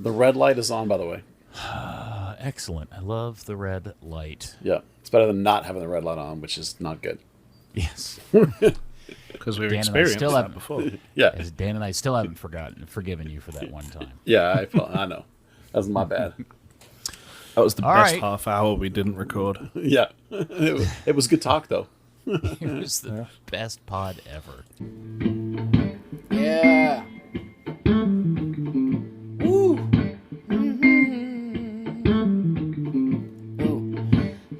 The red light is on, by the way. Excellent. I love the red light. Yeah, it's better than not having the red light on, which is not good. Yes. Because we've Dan and I experienced still that haven't- before. Yeah, As Dan and I still haven't forgiven you for that one time. yeah, I know. That's my bad. That was the All best right. half hour we didn't record. Yeah, it was good talk though. It was the best pod ever. Yeah. Woo. Ooh.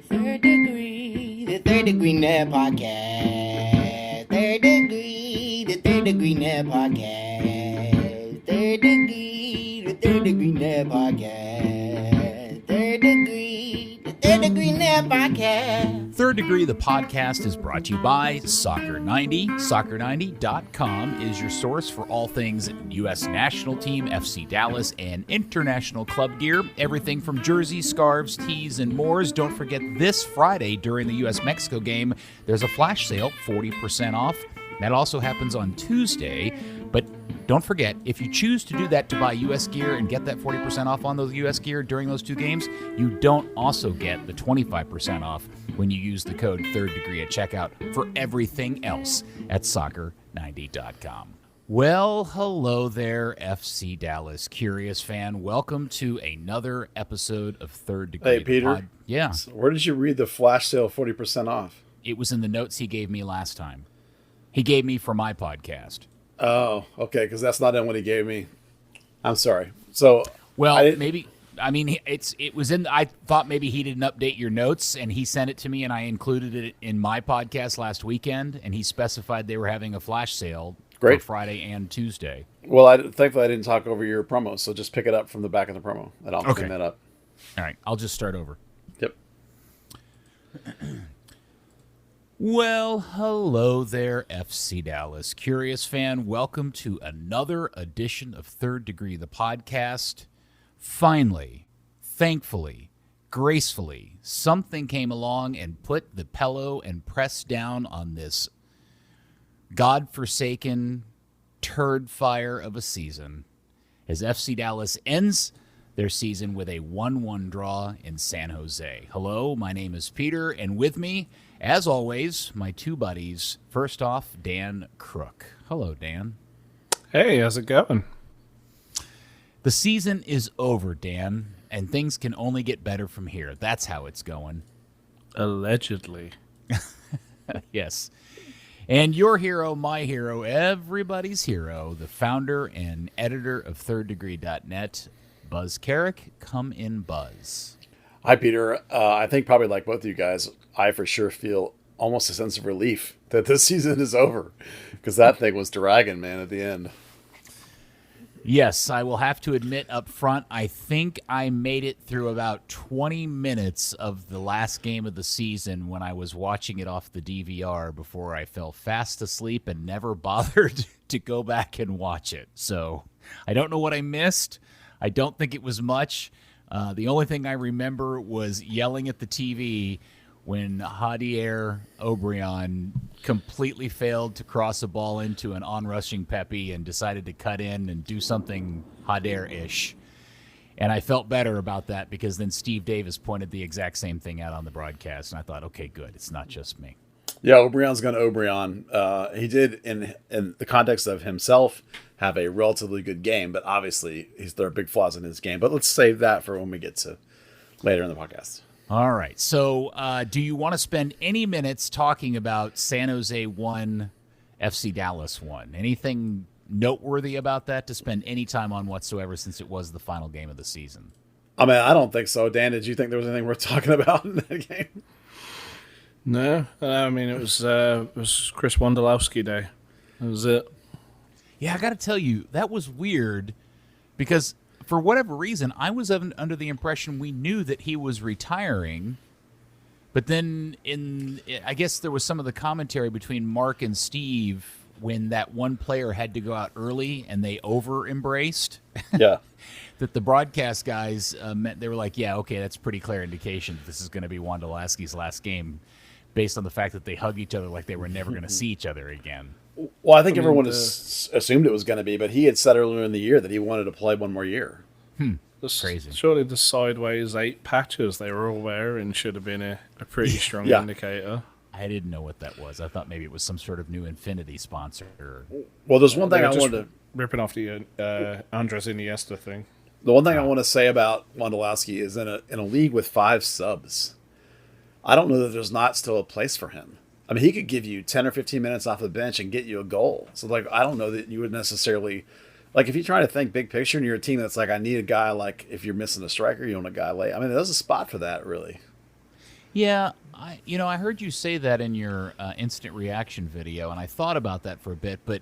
Third Degree, the Third Degree Net Podcast. Third Degree, the Third Degree Net Podcast. Third Degree, the Third Degree Net Podcast. Third Degree, the Third Degree Net Podcast. Third Degree, the podcast, is brought to you by Soccer90. Soccer90.com is your source for all things U.S. national team, FC Dallas, and international club gear. Everything from jerseys, scarves, tees, and more. Don't forget this Friday during the U.S.-Mexico game, there's a flash sale, 40% off. That also happens on Tuesday, but don't forget, if you choose to do that to buy U.S. gear and get that 40% off on those U.S. gear during those two games, you don't also get the 25% off when you use the code Third Degree at checkout for everything else at Soccer90.com. Well, hello there, FC Dallas Curious fan. Welcome to another episode of Third Degree. Hey, Peter. Yeah, So where did you read the flash sale 40% off? it was in the notes he gave me last time. He gave me for my podcast. Oh, okay, because that's not in what he gave me. I'm sorry. So, Well, I didn't- maybe. I mean, it was in. I thought maybe he didn't update your notes, and he sent it to me, and I included it in my podcast last weekend. And he specified they were having a flash sale Great. for Friday and Tuesday. well, thankfully I didn't talk over your promo, so just pick it up from the back of the promo, and I'll Okay. clean that up. All right, I'll just start over. Yep. Well, hello there, FC Dallas Curious fan. Welcome to another edition of Third Degree, the podcast. Finally, thankfully, gracefully, something came along and put the pillow and pressed down on this godforsaken turd fire of a season as FC Dallas ends their season with a 1-1 draw in San Jose. Hello, my name is Peter, and with me, as always, my two buddies. First off, Dan Crooke. Hello, Dan. Hey, how's it going? The season is over, Dan, and things can only get better from here. That's how it's going. Allegedly. Yes. And your hero, my hero, everybody's hero, the founder and editor of thirddegree.net, Buzz Carrick. Come in, Buzz. Hi, Peter. I think probably like both of you guys, I for sure feel almost a sense of relief that this season is over because that thing was dragging, man, at the end. Yes, I will have to admit up front, I think I made it through about 20 minutes of the last game of the season when I was watching it off the DVR before I fell fast asleep and never bothered to go back and watch it. So I don't know what I missed. I don't think it was much. The only thing I remember was yelling at the TV when Javier Obrian completely failed to cross a ball into an onrushing Pepe and decided to cut in and do something Javier-ish. And I felt better about that because then Steve Davis pointed the exact same thing out on the broadcast, and I thought, okay, good, it's not just me. Yeah, Obrian's going to Obrian. He did, in the context of himself, have a relatively good game, but obviously there are big flaws in his game. But let's save that for when we get to later in the podcast. All right. So do you want to spend any minutes talking about San Jose 1, FC Dallas 1? Anything noteworthy about that to spend any time on whatsoever since it was the final game of the season? I mean, I don't think so. Dan, did you think there was anything worth talking about in that game? No, I mean it was Chris Wondolowski Day. That was it. Yeah, I got to tell you, that was weird because for whatever reason, I was under the impression we knew that he was retiring. But then I guess there was some of the commentary between Mark and Steve when that one player had to go out early and they over-embraced. Yeah. That the broadcast guys they were like, yeah, okay, that's pretty clear indication that this is going to be Wondolowski's last game based on the fact that they hug each other like they were never going to see each other again. Well, I think everyone assumed it was going to be, but he had said earlier in the year that he wanted to play one more year. Crazy. Surely the sideways 8 patches they were all wearing should have been a pretty strong Yeah. indicator. I didn't know what that was. I thought maybe it was some sort of new Infinity sponsor. Well, there's one thing They I were just wanted to. ripping off the Andres Iniesta thing. The one thing I want to say about Wondolowski is in a league with 5 subs, I don't know that there's not still a place for him. I mean, he could give you 10 or 15 minutes off the bench and get you a goal. So, like, I don't know that you would necessarily, like, if you're trying to think big picture and you're a team that's like, I need a guy, like, if you're missing a striker, you want a guy late. I mean, there's a spot for that, really. Yeah, I heard you say that in your instant reaction video, and I thought about that for a bit. But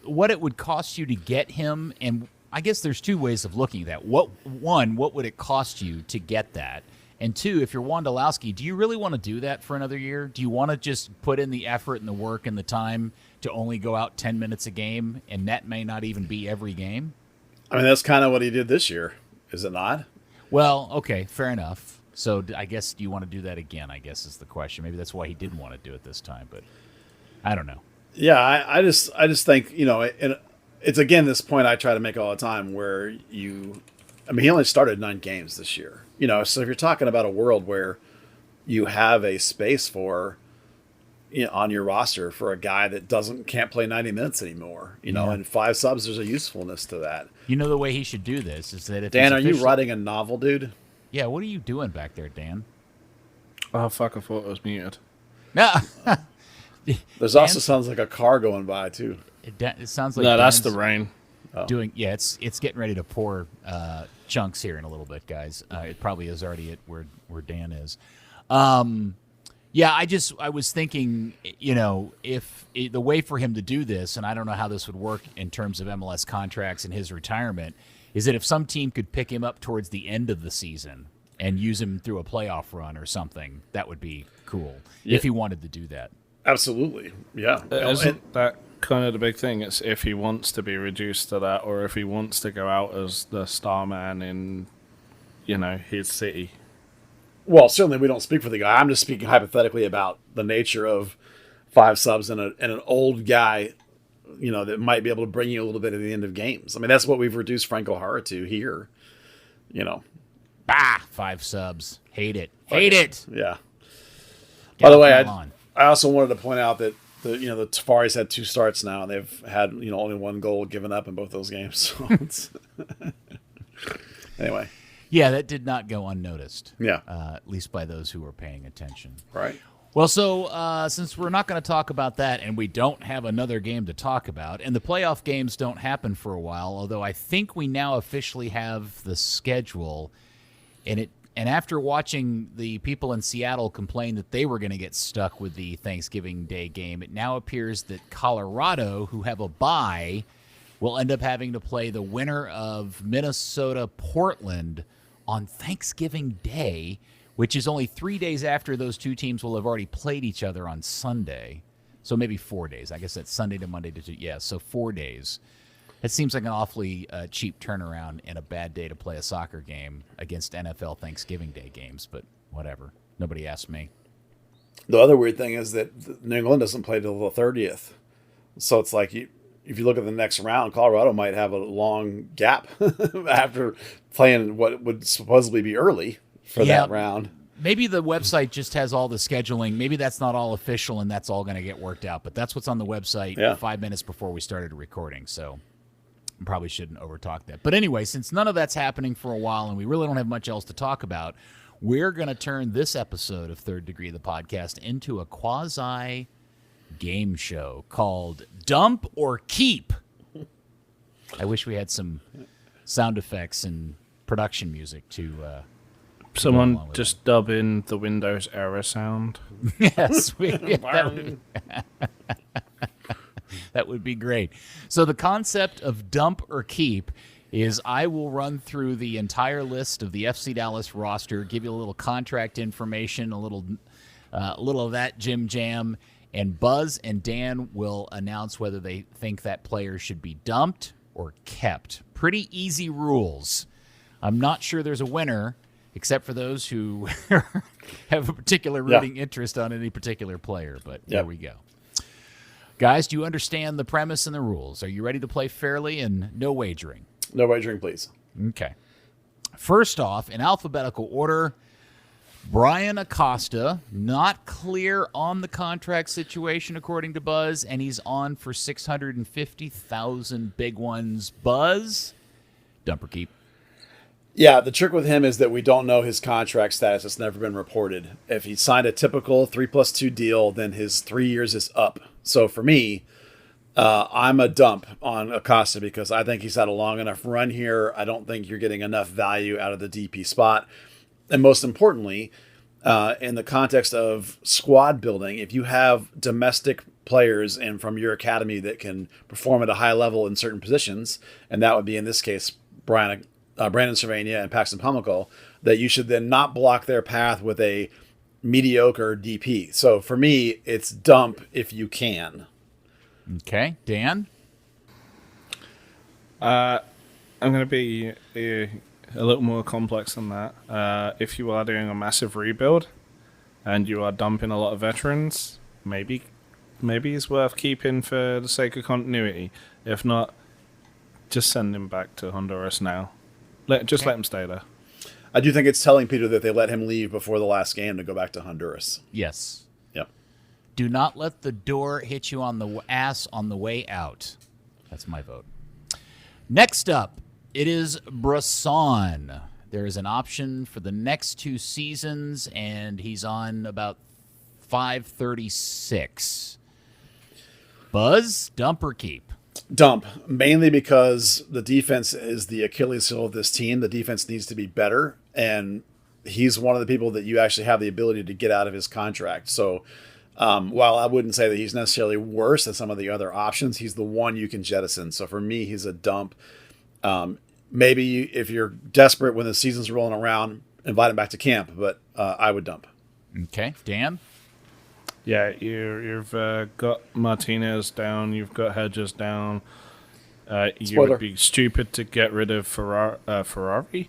what it would cost you to get him, and I guess there's 2 ways of looking at that. What would it cost you to get that? And 2, if you're Wondolowski, do you really want to do that for another year? Do you want to just put in the effort and the work and the time to only go out 10 minutes a game, and that may not even be every game? I mean, that's kind of what he did this year, is it not? Well, okay, fair enough. So I guess do you want to do that again, I guess is the question. Maybe that's why he didn't want to do it this time, but I don't know. Yeah, I just think, it's again this point I try to make all the time where he only started 9 games this year. So if you're talking about a world where you have a space for, on your roster for a guy that can't play 90 minutes anymore, and 5 subs, there's a usefulness to that. The way he should do this is that if Dan, are you writing a novel, dude? Yeah, what are you doing back there, Dan? Oh, fuck, I thought it was muted. No. There's also sounds like a car going by, too. It sounds like No, that's Dan's the rain. it's getting ready to pour chunks here in a little bit, guys. It probably is already at where Dan is. I was thinking, if the way for him to do this, and I don't know how this would work in terms of MLS contracts and his retirement, is that if some team could pick him up towards the end of the season and use him through a playoff run or something, that would be cool if he wanted to do that. Absolutely, yeah. Isn't that kind of the big thing? It's if he wants to be reduced to that, or if he wants to go out as the star man in, his city. Well, certainly we don't speak for the guy. I'm just speaking hypothetically about the nature of 5 subs and an old guy, that might be able to bring you a little bit at the end of games. I mean, that's what we've reduced Franco Jara to here. 5 subs. Hate it. Hate it. Yeah. Get By the way, on. I also wanted to point out that the Tafaris had 2 starts now, and they've had only 1 goal given up in both those games. So it's anyway. Yeah, that did not go unnoticed. Yeah. At least by those who were paying attention. Right. Well, so since we're not going to talk about that, and we don't have another game to talk about, and the playoff games don't happen for a while, although I think we now officially have the schedule, and after watching the people in Seattle complain that they were going to get stuck with the Thanksgiving Day game, it now appears that Colorado, who have a bye, will end up having to play the winner of Minnesota-Portland on Thanksgiving Day, which is only 3 days after those 2 teams will have already played each other on Sunday. So maybe 4 days. I guess that's Sunday to Monday to Tuesday. Yeah, so 4 days. It seems like an awfully cheap turnaround and a bad day to play a soccer game against NFL Thanksgiving Day games, but whatever. Nobody asked me. The other weird thing is that New England doesn't play till the 30th. So it's like if you look at the next round, Colorado might have a long gap after playing what would supposedly be early for that round. Maybe the website just has all the scheduling. Maybe that's not all official and that's all going to get worked out. But that's what's on the website 5 minutes before we started recording. So I probably shouldn't overtalk that. But anyway, since none of that's happening for a while and we really don't have much else to talk about, we're going to turn this episode of Third Degree, the podcast, into a quasi game show called Dump or Keep. I wish we had some sound effects and production music to someone just dub in the Windows error sound. Yes, that would be great. So the concept of dump or keep is I will run through the entire list of the FC Dallas roster, give you a little contract information, a little of that Jim Jam, and Buzz and Dan will announce whether they think that player should be dumped or kept. Pretty easy rules. I'm not sure there's a winner, except for those who have a particular rooting interest on any particular player. But there we go. Guys, do you understand the premise and the rules? Are you ready to play fairly and no wagering? No wagering, please. Okay. First off, in alphabetical order, Brian Acosta, not clear on the contract situation according to Buzz, and he's on for 650,000 big ones. Buzz, dump or keep? Yeah, the trick with him is that we don't know his contract status. It's never been reported. If he signed a typical 3+2 deal, then his 3 years is up. So for me, I'm a dump on Acosta because I think he's had a long enough run here. I don't think you're getting enough value out of the DP spot. And most importantly, in the context of squad building, if you have domestic players and from your academy that can perform at a high level in certain positions, and that would be in this case Brandon Cervania and Paxton Pomykal, that you should then not block their path with a mediocre DP. So for me, it's dump if you can. Okay, Dan? I'm going to be a little more complex than that. If you are doing a massive rebuild and you are dumping a lot of veterans, maybe it's worth keeping for the sake of continuity. If not, just send him back to Honduras now. Let him stay there. I do think it's telling, Peter, that they let him leave before the last game to go back to Honduras. Yes. Yep. Do not let the door hit you on the ass on the way out. That's my vote. Next up, it is Bresson. There is an option for the next 2 seasons, and he's on about 536. Buzz, dump or keep? Dump, mainly because the defense is the Achilles heel of this team. The defense needs to be better, and he's one of the people that you actually have the ability to get out of his contract. So while I wouldn't say that he's necessarily worse than some of the other options, he's the one you can jettison. So for me, he's a dump. Maybe if you're desperate when the season's rolling around, invite him back to camp, but I would dump. Okay, Dan? Yeah, you've got Martinez down, you've got Hedges down. You would be stupid to get rid of Tafari.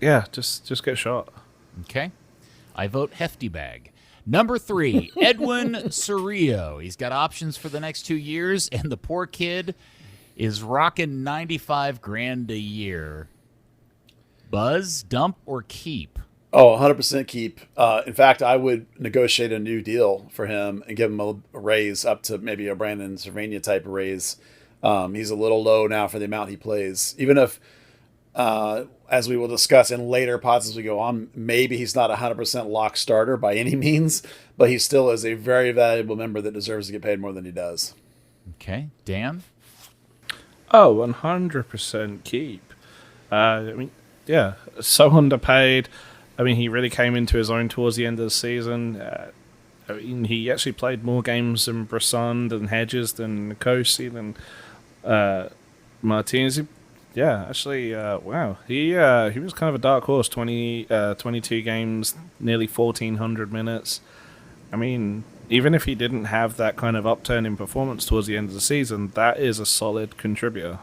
Yeah, just get shot. Okay. I vote Hefty Bag. Number 3, Edwin Cerrillo. He's got options for the next 2 years, and the poor kid is rocking $95,000 a year. Buzz, dump or keep? Oh, 100% keep. In fact, I would negotiate a new deal for him and give him a raise up to maybe a Brandon Cervania type of raise. He's a little low now for the amount he plays. Even if, as we will discuss in later pods as we go on, maybe he's not a 100% lock starter by any means, but he still is a very valuable member that deserves to get paid more than he does. Okay. Dan? Oh, 100% keep. So underpaid. He really came into his own towards the end of the season. He actually played more games than Bresson, than Hedges, than Nkosi, than Martinez. Wow. He was kind of a dark horse. 22 games, nearly 1,400 minutes. Even if he didn't have that kind of upturn in performance towards the end of the season, that is a solid contributor.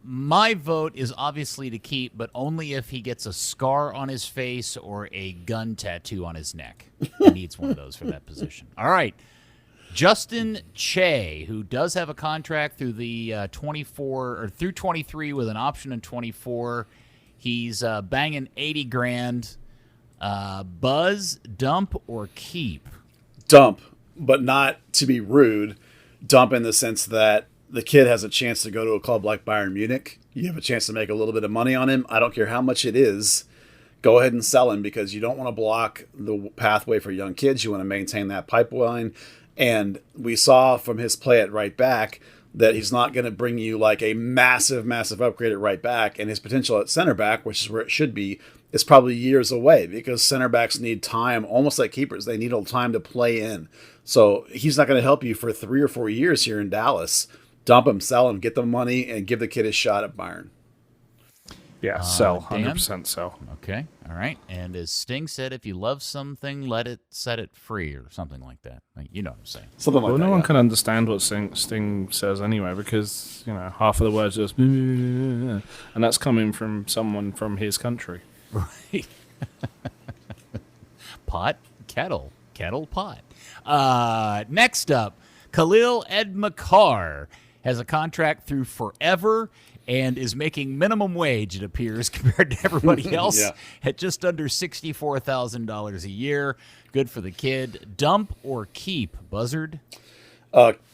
My vote is obviously to keep, but only if he gets a scar on his face or a gun tattoo on his neck. He needs one of those for that position. All right. Justin Che, who does have a contract through the 24 or through 23 with an option in 24. He's banging $80,000. Buzz, dump or keep? Dump, but not to be rude. Dump in the sense that the kid has a chance to go to a club like Bayern Munich. You have a chance to make a little bit of money on him. I don't care how much it is. Go ahead and sell him because you don't want to block the pathway for young kids. You want to maintain that pipeline. And we saw from his play at right back that he's not going to bring you like a massive, massive upgrade at right back. And his potential at center back, which is where it should be, is probably years away because center backs need time, almost like keepers. They need a time to play in. So he's not going to help you for 3 or 4 years here in Dallas. Dump him, sell him, get the money, and give the kid a shot at Bayern. Yeah, sell. Dan? 100% sell. Okay, all right. And as Sting said, if you love something, set it free or something like that. You know what I'm saying. Something like that. No one can understand what Sting says anyway because, half of the words are just and that's coming from someone from his country. Right. Pot, kettle, pot. Next up, Khalil Edmakar has a contract through forever and is making minimum wage, it appears, compared to everybody else at just under $64,000 a year. Good for the kid. Dump or keep, Buzzard?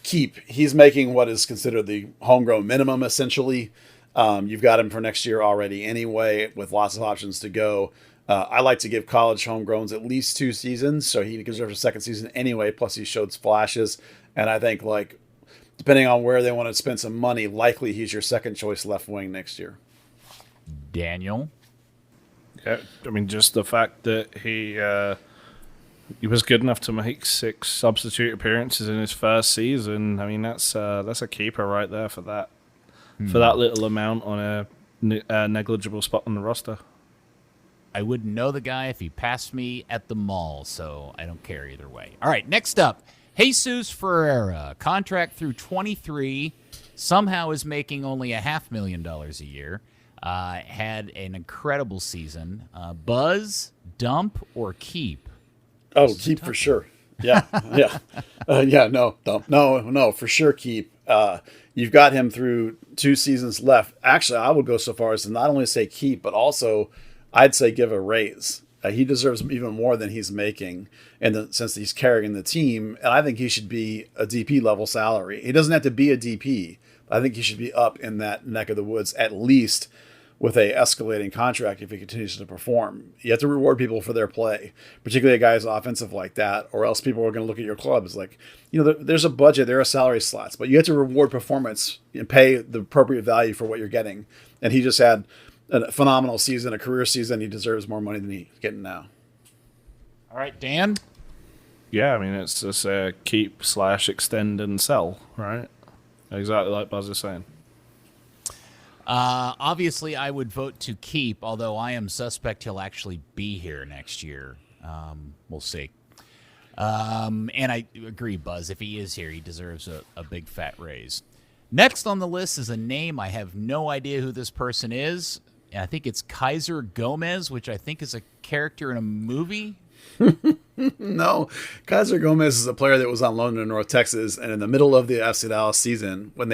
Keep. He's making what is considered the homegrown minimum, essentially. You've got him for next year already anyway, with lots of options to go. I like to give college homegrowns at least 2 seasons, so he deserves a second season anyway, plus he showed flashes. And I think, like, depending on where they want to spend some money, likely he's your second choice left wing next year. Daniel? Yeah, I mean, just the fact that he was good enough to make 6 substitute appearances in his first season. I mean, that's a keeper right there for that. For that little amount on a negligible spot on the roster. I wouldn't know the guy if he passed me at the mall, so I don't care either way. All right, next up, Jesus Ferreira, contract through 23, somehow is making only $500,000 a year. Had an incredible season. Buzz, dump, or keep? Oh, keep for sure. Yeah, no, for sure keep. You've got him through 2 seasons left. Actually, I would go so far as to not only say keep, but also I'd say give a raise. He deserves even more than he's making, and since he's carrying the team, and I think he should be a DP level salary. He doesn't have to be a DP. I think he should be up in that neck of the woods at least, with a escalating contract if he continues to perform. You have to reward people for their play, particularly a guy who's offensive like that, or else people are going to look at your club as like, there's a budget, there are salary slots, but you have to reward performance and pay the appropriate value for what you're getting. And he just had a phenomenal season, a career season. He deserves more money than he's getting now. All right, Dan? Yeah, I mean, it's just a keep / extend and sell, right? Exactly like Buzz is saying. Obviously, I would vote to keep, although I am suspect he'll actually be here next year. We'll see. And I agree, Buzz. If he is here, he deserves a big fat raise. Next on the list is a name. I have no idea who this person is. And I think it's Kaiser Gomez, which I think is a character in a movie. No, Kaiser Gomez is a player that was on loan to North Texas, and in the middle of the FC Dallas season, when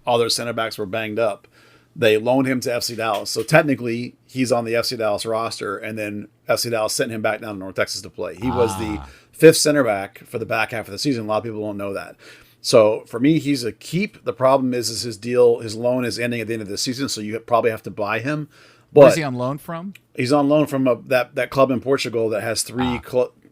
all their center backs were banged up, they loaned him to FC Dallas. So technically, he's on the FC Dallas roster, and then FC Dallas sent him back down to North Texas to play. He was the 5th center back for the back half of the season. A lot of people don't know that. So for me, he's a keep. The problem is his loan is ending at the end of the season, so you probably have to buy him. But where's he on loan from? He's on loan from that club in Portugal that has 3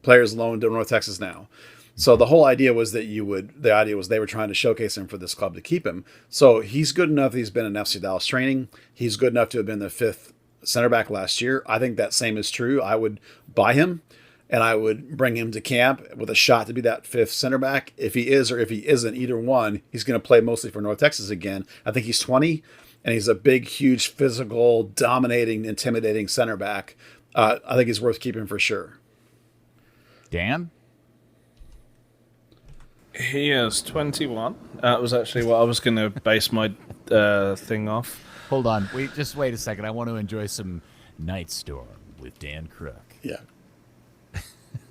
players loaned to North Texas now. So the whole idea was they were trying to showcase him for this club to keep him. So he's good enough that he's been in FC Dallas training. He's good enough to have been the 5th center back last year. I think that same is true. I would buy him, and I would bring him to camp with a shot to be that 5th center back. If he is or if he isn't, either one, he's going to play mostly for North Texas again. I think he's 20, and he's a big, huge, physical, dominating, intimidating center back. I think he's worth keeping for sure. Dan? He is 21. That was actually what I was going to base my thing off. Hold on. Just wait a second. I want to enjoy some Night Storm with Dan Crooke. Yeah.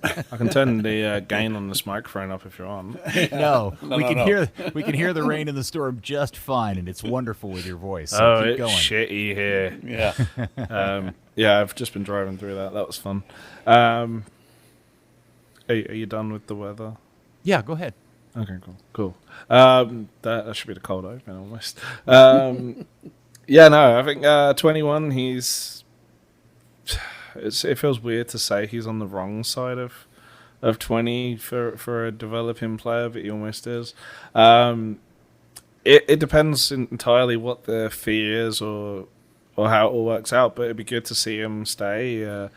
I can turn the gain on this microphone up if you want. No, we can hear the rain and the storm just fine, and it's wonderful with your voice. So keep going. It's shitty here. Yeah. Yeah, I've just been driving through that. That was fun. Are you done with the weather? Yeah, go ahead. Okay, cool. That should be the cold open almost. Yeah, no, I think 21. It feels weird to say he's on the wrong side of 20 for a developing player, but he almost is. It depends entirely what the fee is or how it all works out, but it'd be good to see him stay,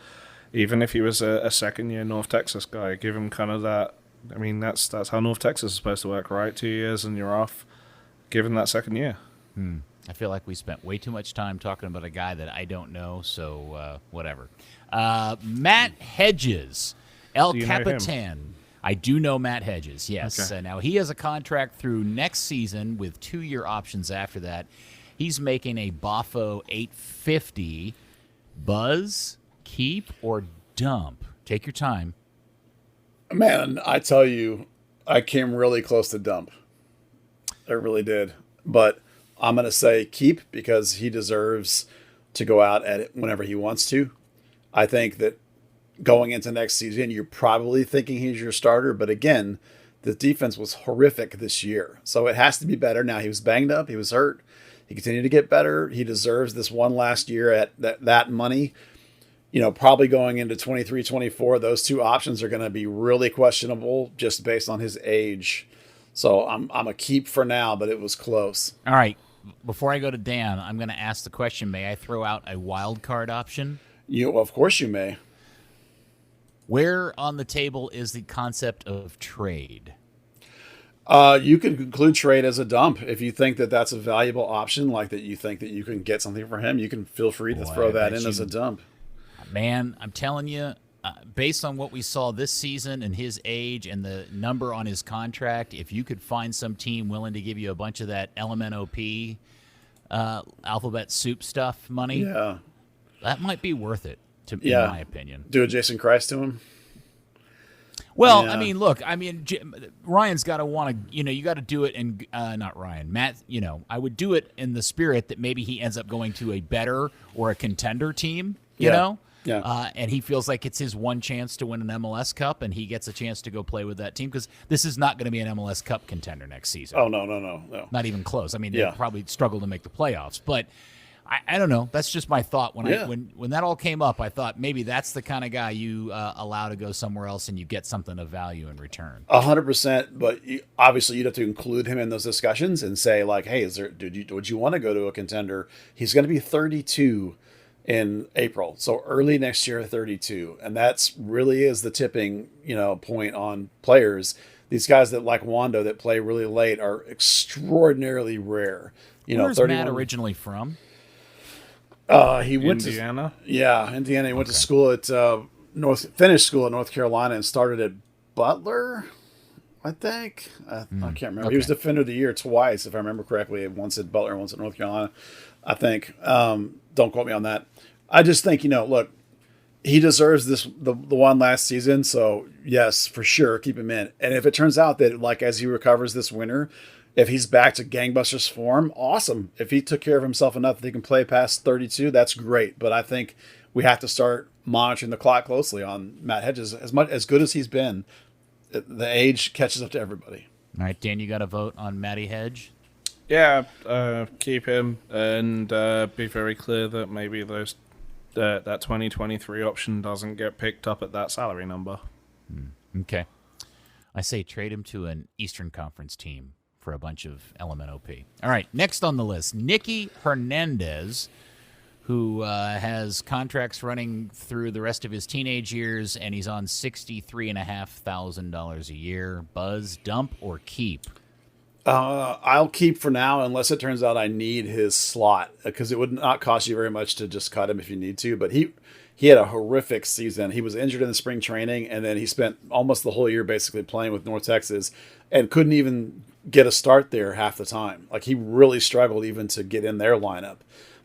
even if he was a second-year North Texas guy. Give him kind of that. I mean, that's how North Texas is supposed to work, right? 2 years and you're off. Give him that second year. I feel like we spent way too much time talking about a guy that I don't know, so whatever. Matt Hedges, El Capitan. I do know Matt Hedges, yes. Okay. Now, he has a contract through next season with 2-year options after that. He's making a Boffo $850. Buzz, keep, or dump? Take your time. Man, I tell you, I came really close to dump. I really did. But I'm going to say keep because he deserves to go out at it whenever he wants to. I think that going into next season, you're probably thinking he's your starter. But again, the defense was horrific this year. So it has to be better. Now, he was banged up. He was hurt. He continued to get better. He deserves this one last year at that money. Probably going into 23, 24, those two options are going to be really questionable just based on his age. So I'm a keep for now, but it was close. All right. Before I go to Dan, I'm going to ask the question, may I throw out a wild card option? Of course you may. Where on the table is the concept of trade? You can conclude trade as a dump. If you think that that's a valuable option, like that you think that you can get something for him, you can feel free to throw that in as a dump. Man, I'm telling you, based on what we saw this season and his age and the number on his contract, if you could find some team willing to give you a bunch of that LMNOP alphabet soup stuff money, that might be worth it, in my opinion. Do a Jason Christ to him? Well, look, Ryan's got to want to, you got to do it in, not Ryan, Matt, I would do it in the spirit that maybe he ends up going to a better or a contender team, you know? Yeah. And he feels like it's his one chance to win an MLS Cup, and he gets a chance to go play with that team because this is not going to be an MLS Cup contender next season. Oh, no. Not even close. They'll probably struggle to make the playoffs, but I don't know. That's just my thought. When that all came up, I thought maybe that's the kind of guy you allow to go somewhere else and you get something of value in return. 100%. But obviously, you'd have to include him in those discussions and say, like, hey, would you want to go to a contender? He's going to be 32 in April. So early next year, 32. And that's really is the tipping, point on players. These guys that like Wando that play really late are extraordinarily rare. Where's Matt originally from? He went Indiana. Indiana. He went to school at finished school at North Carolina and started at Butler, I think. I can't remember. Okay. He was Defender of the Year twice, if I remember correctly. Once at Butler, once at North Carolina, I think. Don't quote me on that. I just think, look, he deserves the one last season. So yes, for sure, keep him in. And if it turns out that, like, as he recovers this winter, if he's back to gangbusters form, awesome. If he took care of himself enough that he can play past 32, that's great. But I think we have to start monitoring the clock closely on Matt Hedges. As good as he's been, the age catches up to everybody. All right, Dan, you got a vote on Matty Hedge? Yeah, keep him and be very clear that maybe that 2023 option doesn't get picked up at that salary number. Okay. I say trade him to an Eastern Conference team for a bunch of LMNOP. All right, next on the list, Nikki Hernandez, who has contracts running through the rest of his teenage years, and he's on $63,500 a year. Buzz, dump, or keep? I'll keep for now unless it turns out I need his slot, because it would not cost you very much to just cut him if you need to. But he had a horrific season. He was injured in the spring training, and then he spent almost the whole year basically playing with North Texas and couldn't even get a start there half the time. Like, he really struggled even to get in their lineup,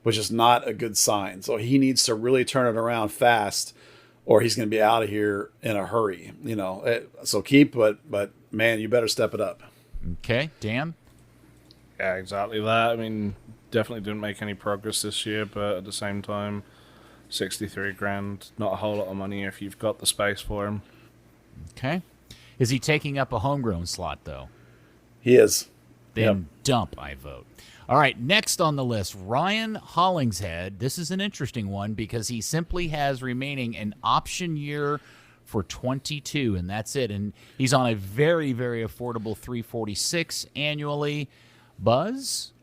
which is not a good sign. So he needs to really turn it around fast, or he's going to be out of here in a hurry. So keep, but man, you better step it up. Okay, Dan? Yeah, exactly that. Definitely didn't make any progress this year, but at the same time, $63,000, not a whole lot of money if you've got the space for him. Okay. Is he taking up a homegrown slot, though? He is. Then dump, I vote. All right, next on the list, Ryan Hollingshead. This is an interesting one because he simply has remaining an option year for 22, and that's it. And he's on a very, very affordable $346 annually. Buzz,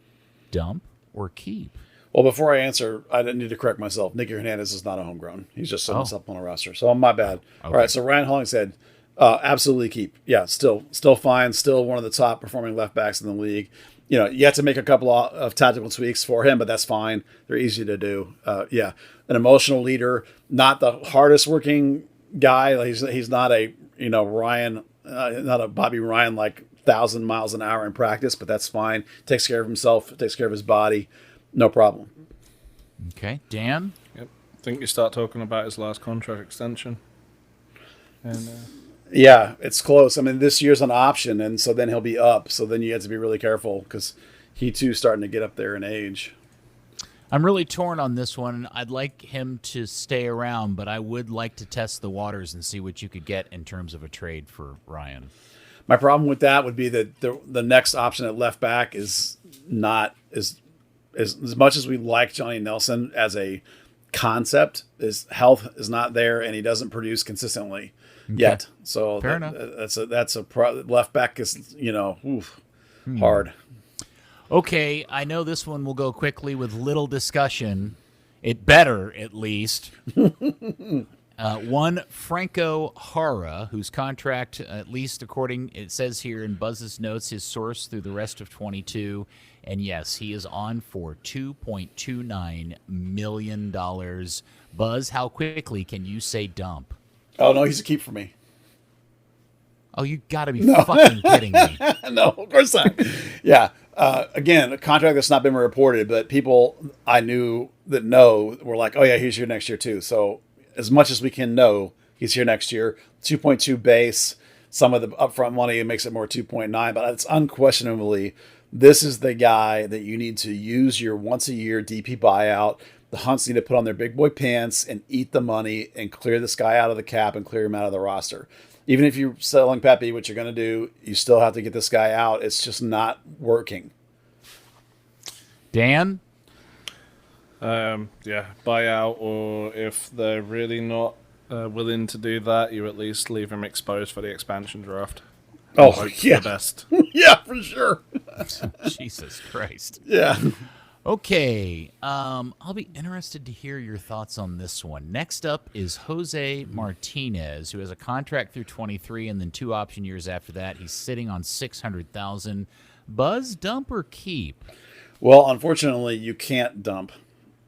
dump, or keep? Well, before I answer, I didn't need to correct myself. Nikki Hernandez is not a homegrown. He's just setting us up on a roster. So my bad. Okay. All right, so Ryan Hollingshead, absolutely keep. Yeah, still fine. Still one of the top performing left backs in the league. You have to make a couple of tactical tweaks for him, but that's fine. They're easy to do. An emotional leader, not the hardest working guy. He's not a Ryan, not a Bobby Ryan like 1,000 miles an hour in practice, but that's fine. Takes care of himself. Takes care of his body. No problem. Okay, Dan. Yep. I think you start talking about his last contract extension. And Yeah, it's close. I mean, this year's an option, and so then he'll be up. So then you have to be really careful because he too starting to get up there in age. I'm really torn on this one. I'd like him to stay around, but I would like to test the waters and see what you could get in terms of a trade for Ryan. My problem with that would be that the next option at left back is not as much as we like Johnny Nelson as a concept. His health is not there, and he doesn't produce consistently yet. So Fair enough. Left back is hard. Okay, I know this one will go quickly with little discussion. It better, at least. One Franco Hara, whose contract, at least according it says here in Buzz's notes, his source through the rest of 22. And yes, he is on for $2.29 million. Buzz, how quickly can you say dump? Oh, no, he's a keep for me. Oh, you got to be fucking kidding me. No, of course not. Yeah. Again, a contract that's not been reported, but people I knew that know were like, oh, yeah, he's here next year too. So as much as we can know, he's here next year. 2.2 base. Some of the upfront money makes it more 2.9, but it's unquestionably this is the guy that you need to use your once-a-year DP buyout. The Hunts need to put on their big boy pants and eat the money and clear this guy out of the cap and clear him out of the roster. Even if you're selling Pepe, which you're going to do, you still have to get this guy out. It's just not working. Dan? Buyout, or if they're really not willing to do that, you at least leave him exposed for the expansion draft. Oh, yeah. The best. Yeah, for sure. Jesus Christ. Yeah. Okay, I'll be interested to hear your thoughts on this one. Next up is Jose Martinez, who has a contract through 23 and then 2 option years after that. He's sitting on $600,000. Buzz, dump or keep? Well, unfortunately, you can't dump.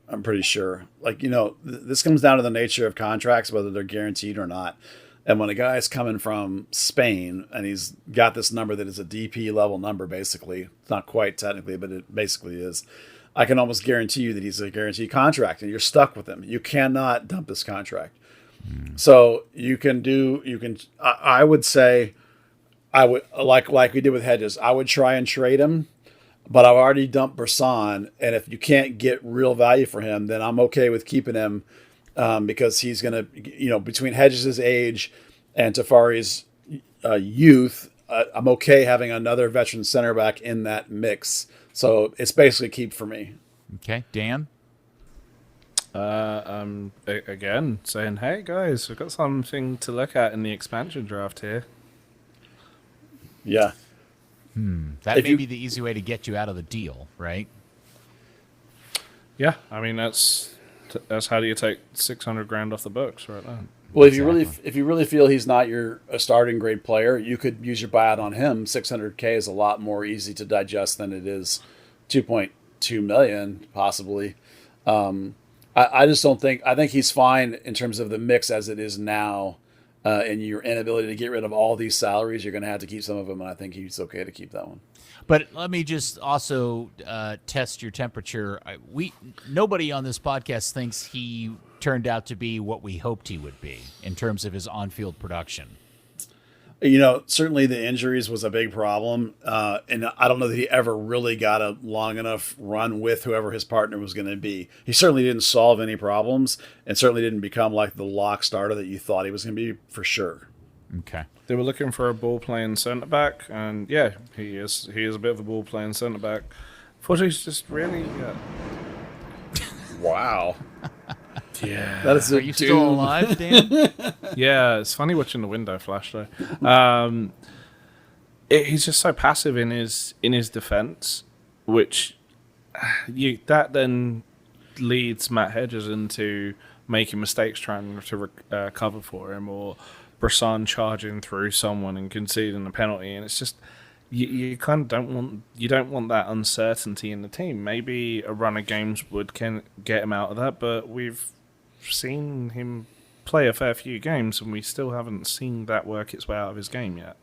I'm pretty sure. This comes down to the nature of contracts, whether they're guaranteed or not. And when a guy's coming from Spain and he's got this number that is a DP level number, basically, it's not quite technically, but it basically is. I can almost guarantee you that he's a guaranteed contract and you're stuck with him. You cannot dump this contract. So I would say, like we did with Hedges, I would try and trade him, but I've already dumped Brisson. And if you can't get real value for him, then I'm okay with keeping him. Because he's going to, between Hedges' age and Tafari's youth, I'm okay having another veteran center back in that mix. So it's basically keep for me. Okay, Dan? Again, saying, hey, guys, we've got something to look at in the expansion draft here. Yeah. That may be the easy way to get you out of the deal, right? Yeah, I mean, that's how do you take $600,000 off the books right now? Well, if you really feel he's not a starting grade player, you could use your buyout on him. $600K is a lot more easy to digest than it is $2.2 million possibly. I just don't think. I think he's fine in terms of the mix as it is now, and your inability to get rid of all these salaries. You're going to have to keep some of them, and I think he's okay to keep that one. But let me just also test your temperature. Nobody on this podcast thinks he turned out to be what we hoped he would be in terms of his on-field production. Certainly the injuries was a big problem, and I don't know that he ever really got a long enough run with whoever his partner was going to be. He certainly didn't solve any problems, and certainly didn't become like the lock starter that you thought he was going to be for sure. Okay. They were looking for a ball-playing centre-back, and yeah, he is a bit of a ball-playing centre-back. Unfortunately, he's just really... Wow. Yeah. That is Are you still alive, Dan? Yeah, it's funny watching the window flash, though. He's just so passive in his defence, which that then leads Matt Hedges into making mistakes trying to cover for him, or Brisson charging through someone and conceding a penalty, and it's just you kind of don't want that uncertainty in the team. Maybe a run of games can get him out of that, but we've seen him play a fair few games, and we still haven't seen that work its way out of his game yet.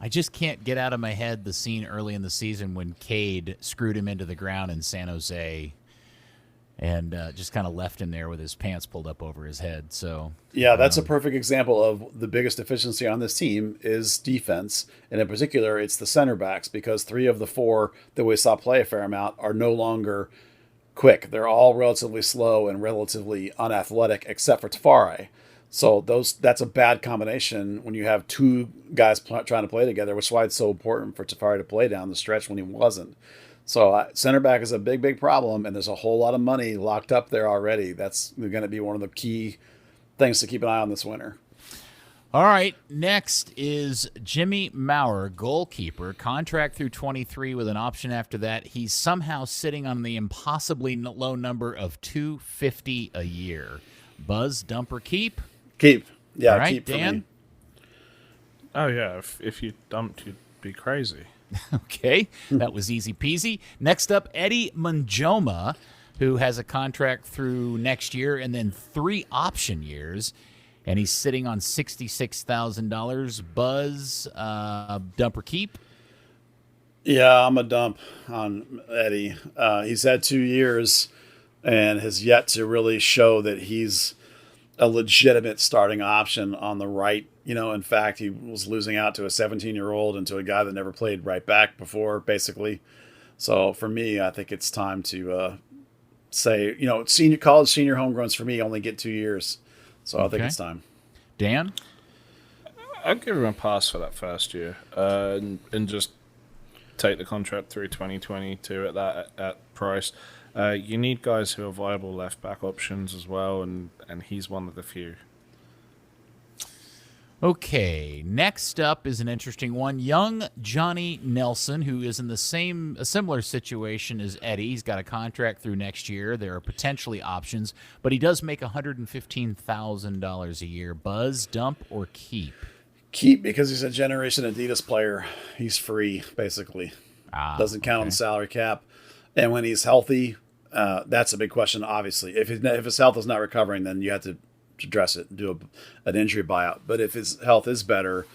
I just can't get out of my head the scene early in the season when Cade screwed him into the ground in San Jose. and just kind of left him there with his pants pulled up over his head. So yeah, that's a perfect example of the biggest deficiency on this team is defense. And in particular, it's the center backs, because 3 of the 4 that we saw play a fair amount are no longer quick. They're all relatively slow and relatively unathletic, except for Tafari. So that's a bad combination when you have 2 guys trying to play together, which is why it's so important for Tafari to play down the stretch when he wasn't. So center back is a big, big problem, and there's a whole lot of money locked up there already. That's going to be one of the key things to keep an eye on this winter. All right, next is Jimmy Maurer, goalkeeper, contract through 23 with an option after that. He's somehow sitting on the impossibly low number of $250 a year. Buzz, dump or keep? Keep. Yeah, all right, keep for Dan? me. Oh, yeah. If you dumped, you'd be crazy. Okay, that was easy peasy. Next up, Eddie Monjoma, who has a contract through next year and then 3 option years, and he's sitting on $66,000. Buzz, dump or keep? Yeah, I'm a dump on Eddie. He's had 2 years and has yet to really show that he's a legitimate starting option on the right. In fact, he was losing out to a 17-year-old and to a guy that never played right back before, basically. So for me, I think it's time to say, college senior homegrowns for me only get 2 years. So I think it's time. Dan? I'd give him a pass for that first year and just take the contract through 2022 at price. You need guys who are viable left back options as well, and he's one of the few. Okay, next up is an interesting one. Young Johnny Nelson, who is in a similar situation as Eddie. He's got a contract through next year. There are potentially options, but he does make $115,000 a year. Buzz, dump, or keep? Keep, because he's a Generation Adidas player. He's free, basically. Doesn't count on the salary cap. And when he's healthy, that's a big question, obviously. If his health is not recovering, then you have to address it and do an injury buyout. But if his health is better,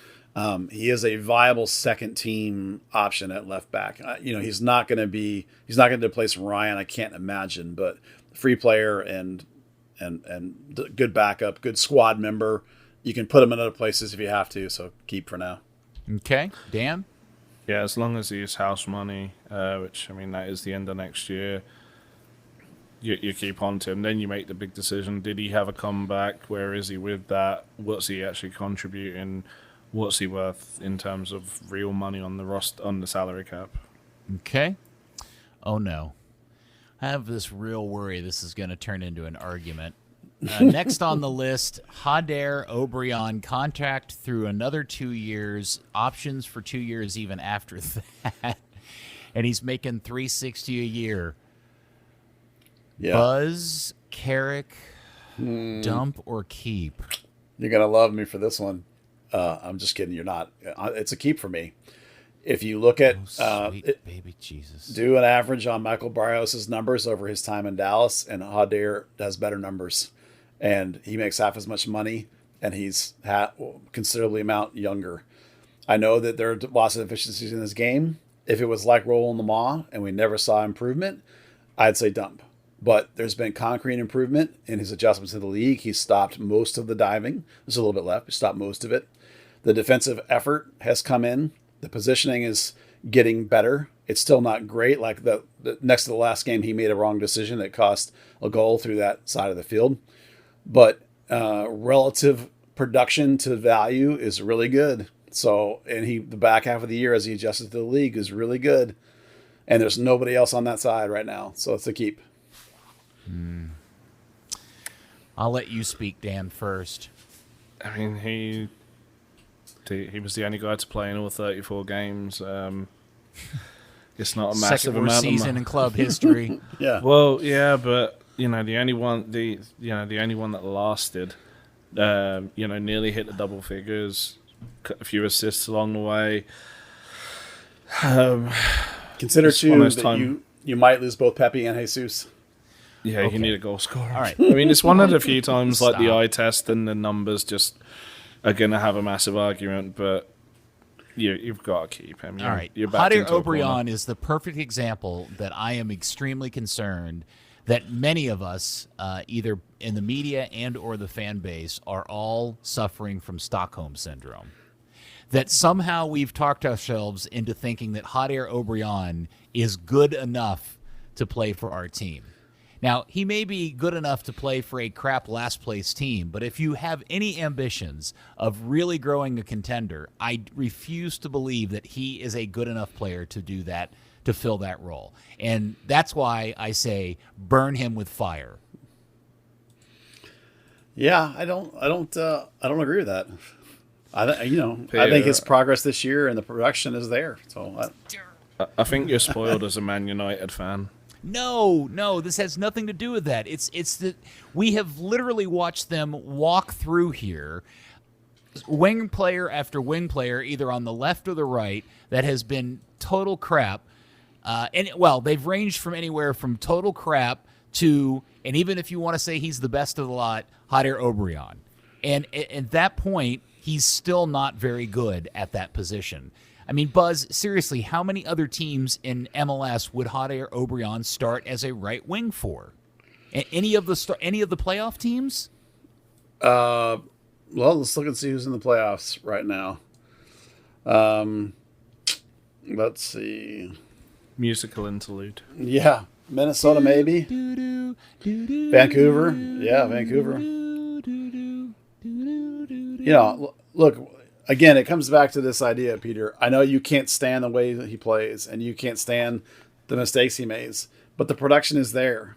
he is a viable second team option at left back. He's not going to replace Ryan, I can't imagine, but free player and good backup, good squad member. You can put him in other places if you have to, so keep for now. Okay, Dan? Yeah, as long as he's house money, which, that is the end of next year, you keep on to him. Then you make the big decision. Did he have a comeback? Where is he with that? What's he actually contributing? What's he worth in terms of real money on the salary cap? Okay. Oh, no. I have this real worry this is going to turn into an argument. Next on the list, Hader Obrian, contract through another 2 years, options for 2 years even after that, and he's making $360 a year. Yeah. Buzz Carrick, dump or keep? You're gonna love me for this one. I'm just kidding. You're not. It's a keep for me. If you look at baby Jesus, do an average on Michael Barrios' numbers over his time in Dallas, and Hader has better numbers. And he makes half as much money, and he's considerably amount younger. I know that there are lots of deficiencies in his game. If it was like Roland Lamar and we never saw improvement, I'd say dump. But there's been concrete improvement in his adjustments to the league. He's stopped most of the diving. There's a little bit left. He stopped most of it. The defensive effort has come in. The positioning is getting better. It's still not great. Like the next to the last game, he made a wrong decision that cost a goal through that side of the field. But relative production to value is really good. So, and the back half of the year as he adjusted to the league is really good. And there's nobody else on that side right now. So it's a keep. I'll let you speak, Dan, first. He was the only guy to play in all 34 games. It's not a massive amount of season in club history. Yeah. Well, yeah, but the only one that lasted, nearly hit the double figures, a few assists along the way. Consider too that you might lose both Pepe and Jesus. Yeah, okay. You need a goal scorer. All right. It's one of the few times like the eye test and the numbers just are going to have a massive argument, but you've got to keep him. All right. Hader Obrian is the perfect example that I am extremely concerned that many of us, either in the media and or the fan base, are all suffering from Stockholm Syndrome. That somehow we've talked ourselves into thinking that Hot Air O'Brien is good enough to play for our team. Now, he may be good enough to play for a crap last-place team, but if you have any ambitions of really growing a contender, I refuse to believe that he is a good enough player to do that, to fill that role. And that's why I say burn him with fire. Yeah, I don't agree with that. I think his progress this year and the production is there. So I think you're spoiled as a Man United fan. No, this has nothing to do with that. It's that we have literally watched them walk through here, wing player after wing player, either on the left or the right, that has been total crap. They've ranged from anywhere from total crap to, and even if you want to say he's the best of the lot, Hot Air O'Brien. And at that point, he's still not very good at that position. I mean, Buzz, seriously, how many other teams in MLS would Hot Air O'Brien start as a right wing for? Any of the playoff teams? Well, let's look and see who's in the playoffs right now. Let's see. Musical interlude. Yeah, Minnesota maybe. Vancouver. Yeah, Vancouver. Look. Again, it comes back to this idea, Peter. I know you can't stand the way that he plays, and you can't stand the mistakes he makes, but the production is there.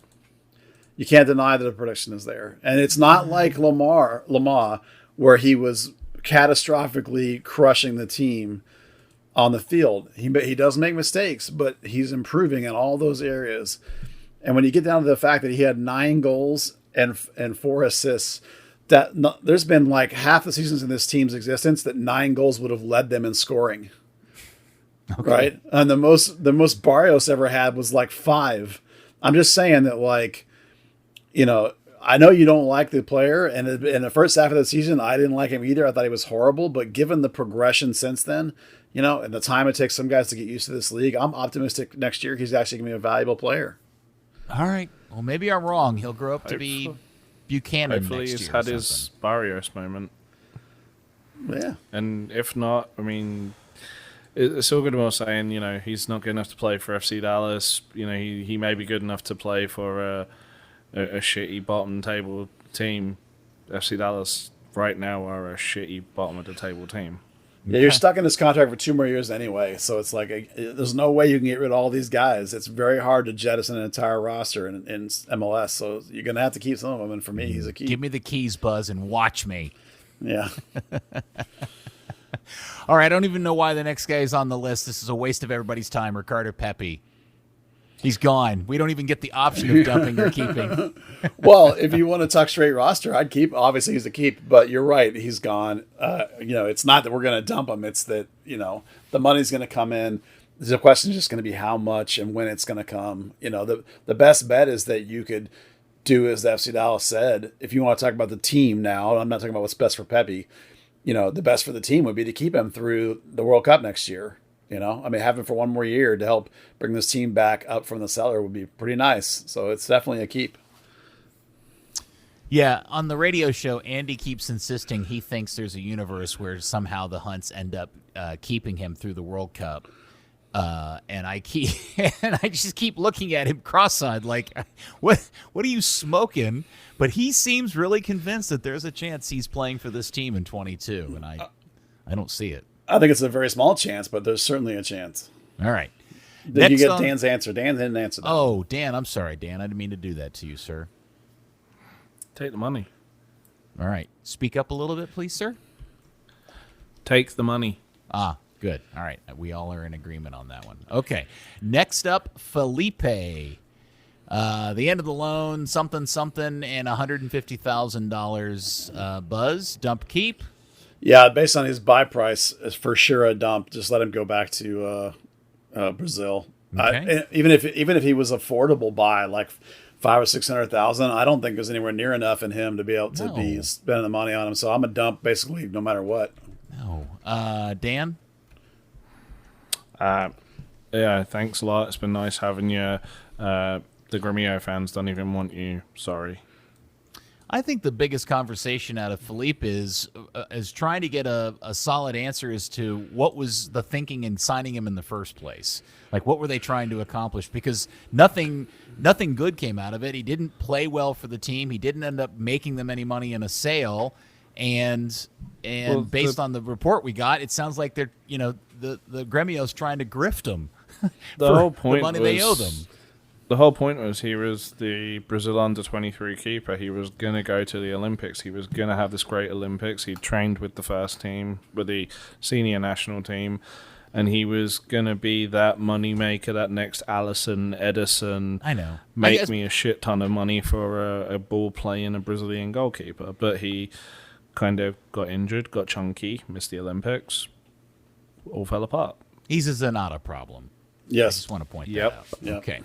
You can't deny that the production is there. And it's not like Lamar, where he was catastrophically crushing the team on the field. He does make mistakes, but he's improving in all those areas. And when you get down to the fact that he had 9 goals and 4 assists, there's been like half the seasons in this team's existence that 9 goals would have led them in scoring. Okay. Right? And the most Barrios ever had was like 5. I'm just saying that, like, I know you don't like the player, and in the first half of the season, I didn't like him either. I thought he was horrible, but given the progression since then, and the time it takes some guys to get used to this league, I'm optimistic next year he's actually going to be a valuable player. All right. Well, maybe I'm wrong. He'll grow up to be Buchanan hopefully next year. He's had his Barrios moment. Yeah. And if not, I mean, it's all good about saying, he's not good enough to play for FC Dallas. He may be good enough to play for a shitty bottom table team. FC Dallas right now are a shitty bottom of the table team. Yeah, you're stuck in this contract for 2 more years anyway, so it's like there's no way you can get rid of all these guys. It's very hard to jettison an entire roster in MLS, so you're going to have to keep some of them, and for me, he's a key. Give me the keys, Buzz, and watch me. Yeah. All right, I don't even know why the next guy is on the list. This is a waste of everybody's time. Ricardo Pepi. He's gone. We don't even get the option of dumping or keeping. Well, if you want to talk straight roster, I'd keep. Obviously, he's a keep, but you're right. He's gone. It's not that we're going to dump him. It's that, the money's going to come in. The question is just going to be how much and when it's going to come. The best bet is that you could do as the FC Dallas said. If you want to talk about the team now, I'm not talking about what's best for Pepi. The best for the team would be to keep him through the World Cup next year. Have him for 1 more year to help bring this team back up from the cellar would be pretty nice. So it's definitely a keep. Yeah, on the radio show, Andy keeps insisting he thinks there's a universe where somehow the Hunts end up keeping him through the World Cup. And I just keep looking at him cross-eyed like, what are you smoking? But he seems really convinced that there's a chance he's playing for this team in 22, and I don't see it. I think it's a very small chance, but there's certainly a chance. All right. Did you get Dan's answer? Dan didn't answer that. Oh, Dan, I'm sorry, Dan. I didn't mean to do that to you, sir. Take the money. All right. Speak up a little bit, please, sir. Take the money. Ah, good. All right. We all are in agreement on that one. Okay. Next up, Felipe. The end of the loan, something, and $150,000. Buzz, dump, keep. Yeah, based on his buy price, is for sure a dump. Just let him go back to Brazil. Okay. Even if he was affordable buy, like $500,000 or $600,000, I don't think there's anywhere near enough in him to be able to be spending the money on him. So I'm a dump basically, no matter what. No, Dan. Yeah, thanks a lot. It's been nice having you. the Gremio fans don't even want you. Sorry. I think the biggest conversation out of Philippe is trying to get a solid answer as to what was the thinking in signing him in the first place. Like, what were they trying to accomplish? Because nothing good came out of it. He didn't play well for the team. He didn't end up making them any money in a sale. And based on the report we got, it sounds like they're the Gremio's trying to grift him The for whole point the money was, they owe them. The whole point was he was the Brazil under-23 keeper. He was going to go to the Olympics. He was going to have this great Olympics. He trained with the first team, with the senior national team, and he was going to be that money maker, that next Allison, Edison. I know. Make me a shit ton of money for a ball playing a Brazilian goalkeeper. But he kind of got injured, got chunky, missed the Olympics, all fell apart. He's a Zanata problem. I Yes. just want to point Yep. that out. Yep. Okay.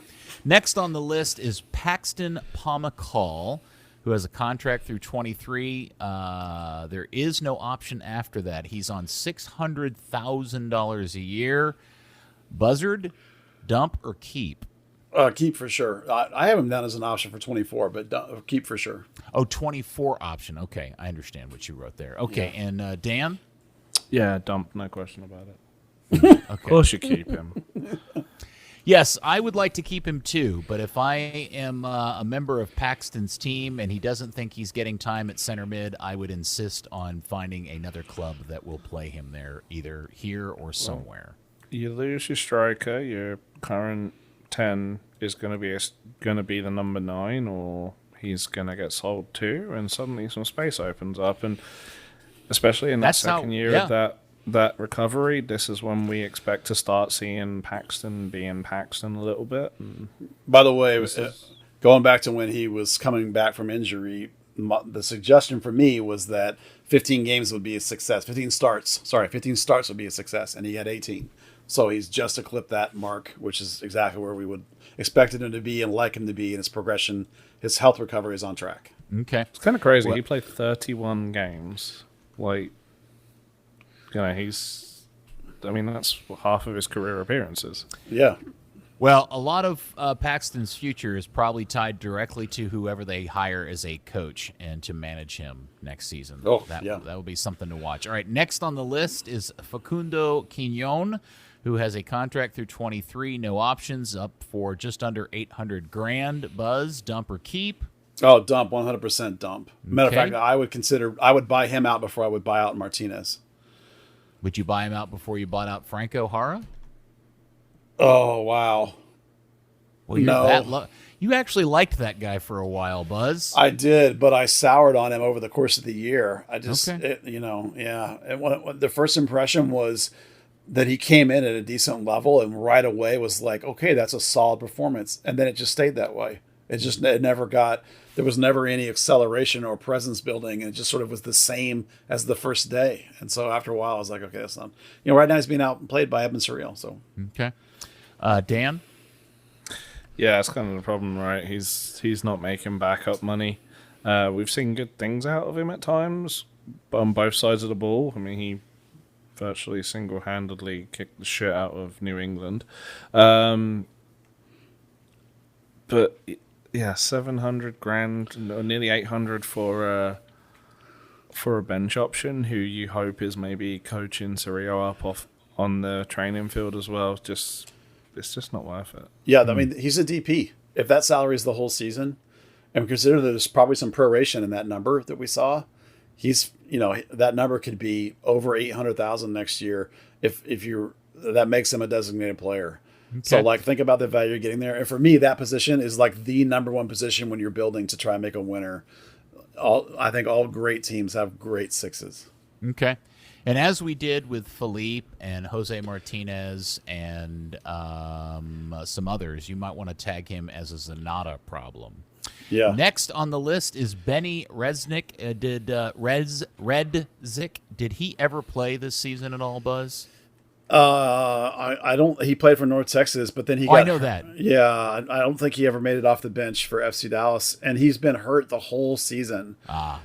Next on the list is Paxton Pomacall, who has a contract through 23. There is no option after that. He's on $600,000 a year. Buzzard, dump, or keep? Keep for sure. I have him down as an option for 24, but keep for sure. Oh, 24 option. Okay, I understand what you wrote there. Okay, Yeah. and Dan? Yeah, dump, no question about it. Okay. Of course you keep him. Yes, I would like to keep him too, but if I am a member of Paxton's team and he doesn't think he's getting time at center mid, I would insist on finding another club that will play him there, either here or somewhere. You lose your striker, your current 10 is going to be the number 9, or he's going to get sold too, and suddenly some space opens up, and especially in that second year of that recovery, this is when we expect to start seeing Paxton being Paxton a little bit. And By the way, going back to when he was coming back from injury, the suggestion for me was that 15 games would be a success. 15 starts would be a success, and he had 18. So he's just eclipsed that mark, which is exactly where we would expected him to be and like him to be in his progression. His health recovery is on track. Okay. it's kind of crazy. He played 31 games. Like, that's half of his career appearances. Yeah. Well, a lot of Paxton's future is probably tied directly to whoever they hire as a coach and to manage him next season. Oh, that yeah. will be something to watch. All right, next on the list is Facundo Quignon, who has a contract through 23, no options, up for just under $800,000. Buzz, dump or keep? Oh, dump, 100% dump. Matter of Okay. fact, I would buy him out before I would buy out Martinez. Would you buy him out before you bought out Franco Jara? Oh, wow. Well, you're No. you actually liked that guy for a while, Buzz. I did, but I soured on him over the course of the year. I just, Okay. the first impression was that he came in at a decent level and right away was like, okay, that's a solid performance. And then it just stayed that way. There was never any acceleration or presence building. And it just sort of was the same as the first day. And so after a while, I was like, okay, that's not, right now he's being outplayed by Edmund Surreal. So, Okay. Dan? Yeah, that's kind of the problem, right? He's not making backup money. We've seen good things out of him at times on both sides of the ball. I mean, he virtually single-handedly kicked the shit out of New England. But yeah, $700,000, or nearly $800,000 for a bench option, who you hope is maybe coaching Surreal up off on the training field as well. It's just not worth it. yeah, I mean, he's a DP. If that salary is the whole season, and consider that there's probably some proration in that number that we saw, that number could be over 800,000 next year that makes him a designated player. Okay. So think about the value you're getting there. And for me, that position is like the number one position when you're building to try and make a winner. I think all great teams have great sixes. Okay. And as we did with Philippe and Jose Martinez and some others, you might want to tag him as a Zanata problem. Yeah. Next on the list is Benny Resnick. Did he ever play this season at all, Buzz? I don't. He played for North Texas, but then I know that. Yeah, I don't think he ever made it off the bench for FC Dallas, and he's been hurt the whole season.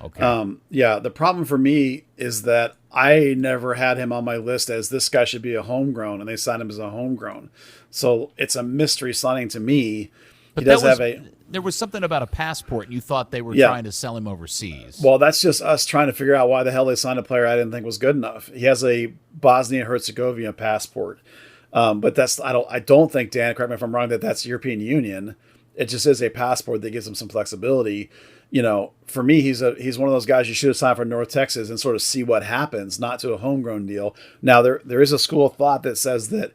Okay. The problem for me is that I never had him on my list as this guy should be a homegrown, and they signed him as a homegrown. So it's a mystery signing to me. But he does have a. There was something about a passport, and you thought they were Yeah. trying to sell him overseas. Well, that's just us trying to figure out why the hell they signed a player I didn't think was good enough. He has a Bosnia-Herzegovina passport, but I don't think, Dan, correct me if I'm wrong, that's European Union. It just is a passport that gives him some flexibility. For me, he's one of those guys you should have signed for North Texas and sort of see what happens, not to a homegrown deal. Now, there is a school of thought that says that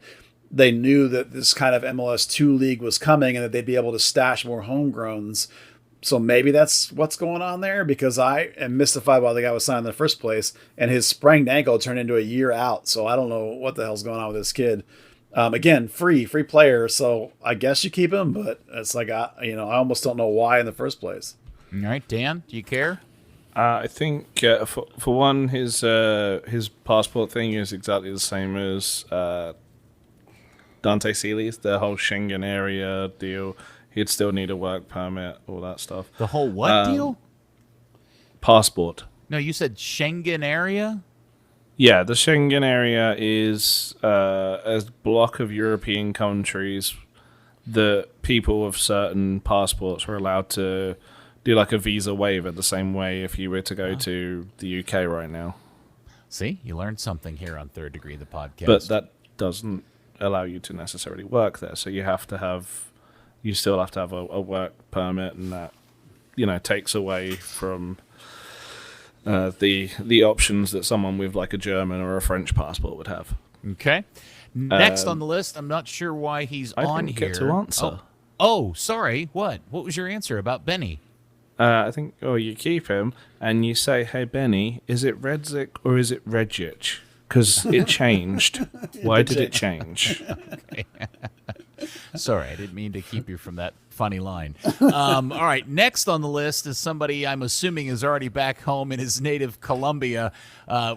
they knew that this kind of MLS2 league was coming and that they'd be able to stash more homegrowns. So maybe that's what's going on there, because I am mystified why the guy was signed in the first place, and his sprained ankle turned into a year out. So I don't know what the hell's going on with this kid. Again, free player. So I guess you keep him, but it's like, I almost don't know why in the first place. All right, Dan, do you care? I think for one, his passport thing is exactly the same as Dante Seeley's, the whole Schengen area deal. He'd still need a work permit, all that stuff. The whole what deal? Passport. No, you said Schengen area? Yeah, the Schengen area is a block of European countries that people with certain passports are allowed to do like a visa waiver the same way if you were to go to the UK right now. See, you learned something here on Third Degree, the podcast. But that doesn't allow you to necessarily work there. So you still have to have a work permit, and that, takes away from the options that someone with like a German or a French passport would have. Okay. Next on the list, I'm not sure why he's on here. I didn't get to answer. Oh, sorry. What? What was your answer about Benny? I think, you keep him and you say, hey, Benny, is it Redzik or is it Regic? Because it changed. Why did it change? Okay. Sorry, I didn't mean to keep you from that funny line. All right, next on the list is somebody I'm assuming is already back home in his native Colombia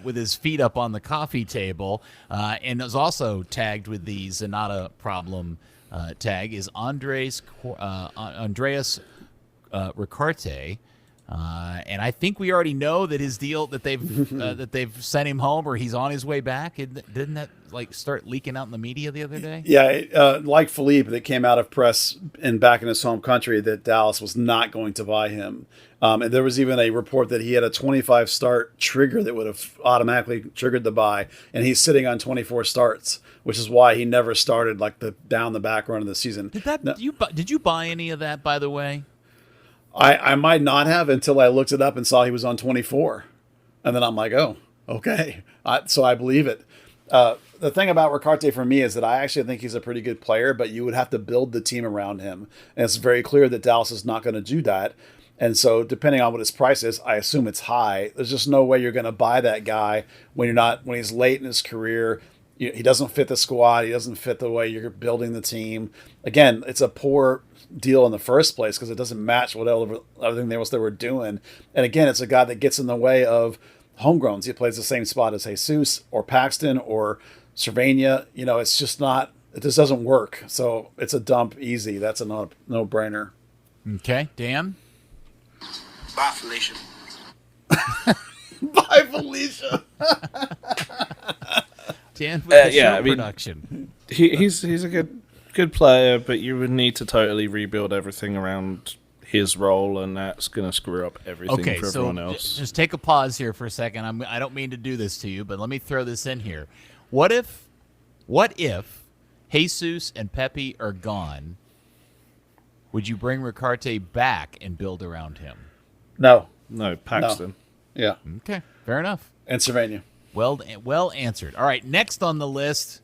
with his feet up on the coffee table, and is also tagged with the Zanata problem tag, is Andreas Ricarte. And I think we already know that his deal that they've sent him home, or he's on his way back. Didn't that start leaking out in the media the other day? Yeah, like Philippe, that came out of press and back in his home country that Dallas was not going to buy him. And there was even a report that he had a 25 start trigger that would have automatically triggered the buy, and he's sitting on 24 starts, which is why he never started like down the back run of the season. Did you buy any of that, by the way? I might not have until I looked it up and saw he was on 24. And then I'm like, oh, okay. So I believe it. The thing about Ricarte for me is that I actually think he's a pretty good player, but you would have to build the team around him. And it's very clear that Dallas is not going to do that. And so depending on what his price is, I assume it's high. There's just no way you're going to buy that guy when he's late in his career. He doesn't fit the squad. He doesn't fit the way you're building the team. Again, it's a poor deal in the first place because it doesn't match what everything else they were doing. And again, it's a guy that gets in the way of homegrowns. He plays the same spot as Jesus or Paxton or Cervania. It's just not. It just doesn't work. So it's a dump easy. That's a no-brainer. Okay, Dan. Bye, Felicia. Bye, Felicia. Dan with the show mean, production. He's a good player, but you would need to totally rebuild everything around his role, and that's going to screw up everything for everyone else. Just take a pause here for a second. I don't mean to do this to you, but let me throw this in here. What if Jesus and Pepe are gone? Would you bring Ricarte back and build around him? No, Paxton. No. Yeah. Okay, fair enough. And Cervania. Well answered. All right, next on the list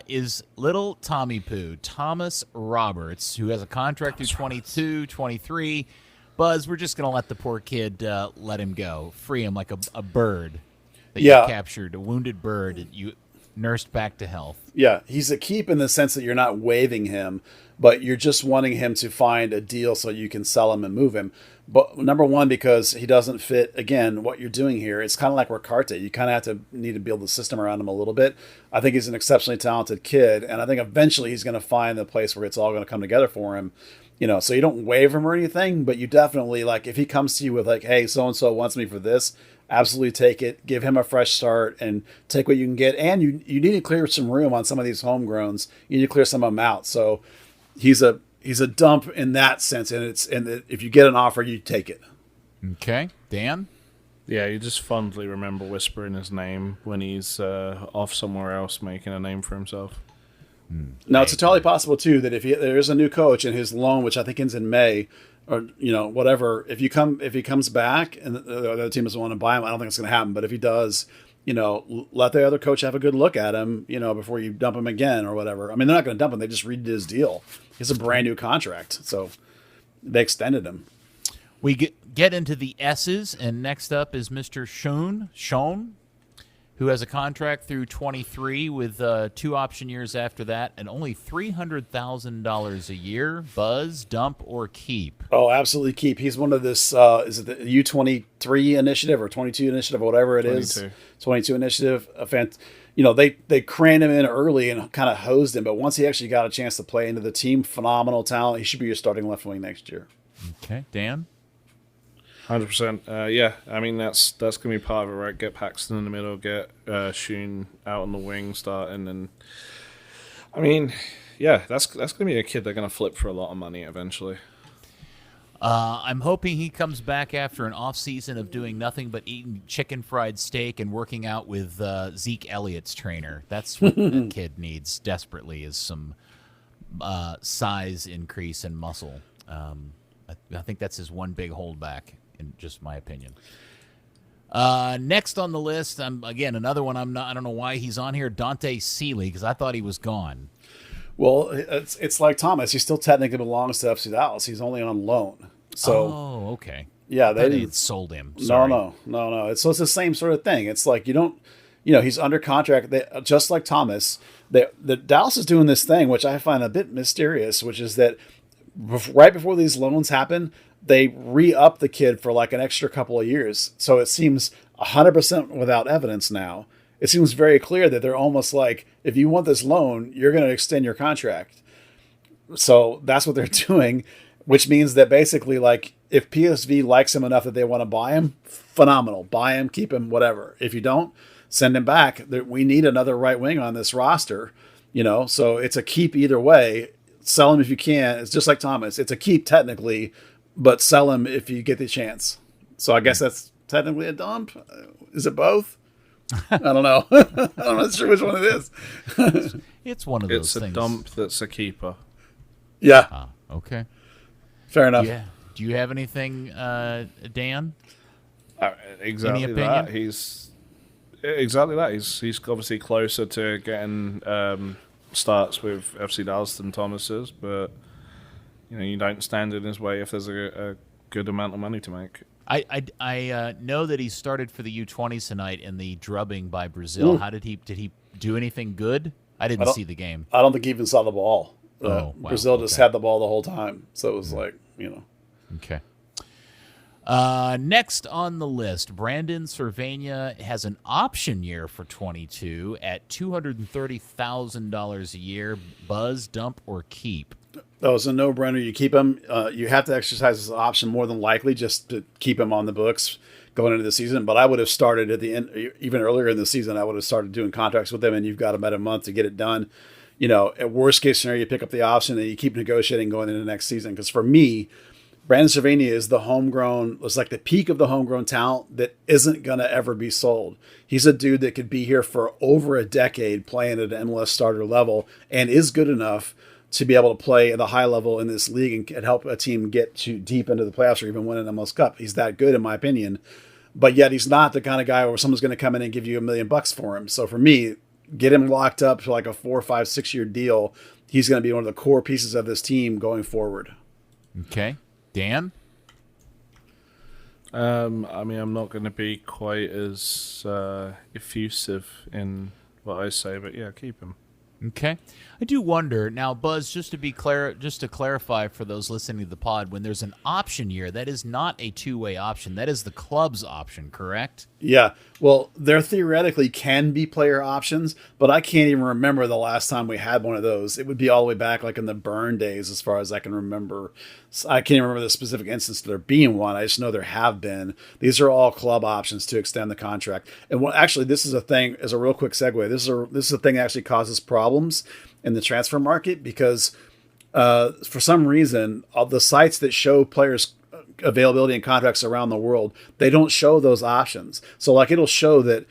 is little Tommy Poo, Thomas Roberts, who has a contract through 22, 23. Buzz, we're just going to let the poor kid let him go. Free him like a bird that you captured, a wounded bird that you nursed back to health. Yeah, he's a keep in the sense that you're not waiving him, but you're just wanting him to find a deal so you can sell him and move him. But number one, because he doesn't fit, again, what you're doing here. It's kind of like Ricarte. You kind of need to build the system around him a little bit. I think he's an exceptionally talented kid, and I think eventually he's going to find the place where it's all going to come together for him. So you don't waive him or anything, but you definitely, like, if he comes to you with, like, hey, so-and-so wants me for this, absolutely take it. Give him a fresh start and take what you can get. And you need to clear some room on some of these homegrowns. You need to clear some of them out. So he's a He's a dump in that sense, and if you get an offer, you take it. Okay, Dan. Yeah, you just fondly remember whispering his name when he's off somewhere else making a name for himself. Now, it's entirely possible, too, that if there is a new coach and his loan, which I think ends in May, or, whatever, if he comes back and the other team doesn't want to buy him, I don't think it's going to happen. But if he does, let the other coach have a good look at him, before you dump him again or whatever. I mean, they're not going to dump him. They just redid his deal. It's a brand new contract. So they extended him. We get into the S's, and next up is Mr. Schoen, who has a contract through 23 with 2 option years after that and only $300,000 a year. Buzz, dump, or keep? Oh, absolutely keep. He's one of this, is it the U23 initiative or 22 initiative, or whatever it 22. is? 22 initiative. They craned him in early and kind of hosed him, but once he actually got a chance to play into the team, phenomenal talent. He should be your starting left wing next year. Okay, Dan? 100%. Yeah, I mean, that's going to be part of it, right? Get Paxton in the middle, get Schoen out on the wing starting. And I mean, yeah, that's going to be a kid they're going to flip for a lot of money eventually. I'm hoping he comes back after an off season of doing nothing but eating chicken fried steak and working out with Zeke Elliott's trainer. That's what that kid needs desperately, is some size increase and muscle. I think that's his one big holdback, in just my opinion. Next on the list, again, another one I don't know why he's on here, Dante Seeley, because I thought he was gone. Well, it's like Thomas. He still technically belongs to FC Dallas. He's only on loan. So, okay. Yeah, they sold him. Sorry. No. It's the same sort of thing. It's like he's under contract. Just like Thomas, the Dallas is doing this thing, which I find a bit mysterious, which is that right before these loans happen, they re-up the kid for like an extra couple of years. So it seems 100% without evidence now. It seems very clear that they're almost like, if you want this loan, you're going to extend your contract. So that's what they're doing, which means that basically, like, if PSV likes him enough that they want to buy him, phenomenal. Buy him, keep him, whatever. If you don't, send him back. We need another right wing on this roster, so it's a keep either way. Sell him if you can. It's just like Thomas. It's a keep technically, but sell him if you get the chance. So I guess that's technically a dump. Is it both? I don't know. I'm not sure which one it is. It's one of those things. It's a dump that's a keeper. Yeah. Okay. Fair enough. Yeah. Do you have anything, Dan? Exactly Any that. opinion? He's obviously closer to getting starts with FC Dallas than Thomas is, but you don't stand in his way if there's a good amount of money to make. I know that he started for the U20s tonight in the drubbing by Brazil. How did he do anything good? I didn't see the game. I don't think he even saw the ball. Wow. Brazil just had the ball the whole time, so it was like Okay. Next on the list, Brandon Cervania has an option year for 22 at $230,000 a year. Buzz, dump, or keep? That was a no-brainer. You keep him. You have to exercise this option more than likely just to keep him on the books going into the season. But I would have started at the end, even earlier in the season. I would have started doing contracts with them, and you've got about a month to get it done. At worst case scenario, you pick up the option and you keep negotiating going into the next season. Because for me, Brandon Cervania is the homegrown, it's like the peak of the homegrown talent that isn't going to ever be sold. He's a dude that could be here for over a decade playing at an MLS starter level and is good enough to be able to play at a high level in this league and help a team get deep into the playoffs or even win an MLS Cup. He's that good, in my opinion. But yet he's not the kind of guy where someone's going to come in and give you $1 million for him. So for me, get him locked up to like a 4, 5, 6 year deal. He's going to be one of the core pieces of this team going forward. Okay. Dan? I mean, I'm not going to be quite as effusive in what I say, but yeah, keep him. Okay. I do wonder now, Buzz, just to clarify for those listening to the pod, when there's an option year, that is not a two-way option. That is the club's option, correct? Yeah. Well, there theoretically can be player options, but I can't even remember the last time we had one of those. It would be all the way back like in the Burn days as far as I can remember. I can't remember the specific instance of there being one. I just know there have been. These are all club options to extend the contract. And actually, this is a thing, as a real quick segue, this is a thing that actually causes problems in the transfer market because for some reason, all the sites that show players availability and contracts around the world, they don't show those options. So like it'll show that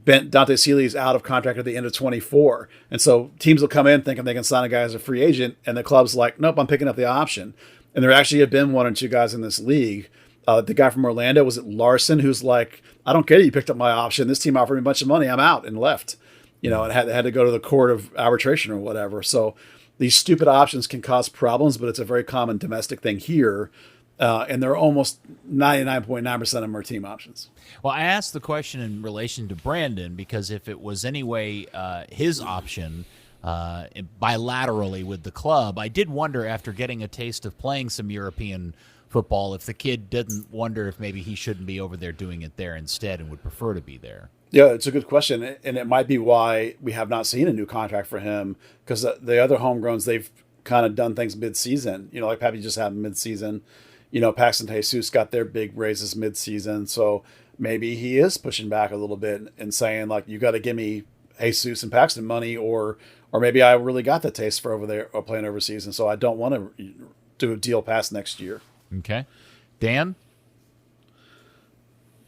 Dante Seeley is out of contract at the end of 24. And so teams will come in thinking they can sign a guy as a free agent. And the club's like, nope, I'm picking up the option. And there actually have been one or two guys in this league. The guy from Orlando, was it Larson, who's like, I don't care that you picked up my option. This team offered me a bunch of money. I'm out, and left, and had to go to the court of arbitration or whatever. So these stupid options can cause problems, but it's a very common domestic thing here. And they're almost 99.9% of them are team options. Well, I asked the question in relation to Brandon because if it was anyway his option bilaterally with the club, I did wonder after getting a taste of playing some European football if the kid didn't wonder if maybe he shouldn't be over there doing it there instead and would prefer to be there. Yeah, it's a good question. And it might be why we have not seen a new contract for him, because the other homegrowns, they've kind of done things mid-season. Like Pappy just had mid-season. Paxton Jesus got their big raises mid-season. So maybe he is pushing back a little bit and saying, like, you got to give me Jesus and Paxton money, or maybe I really got the taste for over there or playing overseas, and so I don't want to do a deal past next year. Okay. Dan?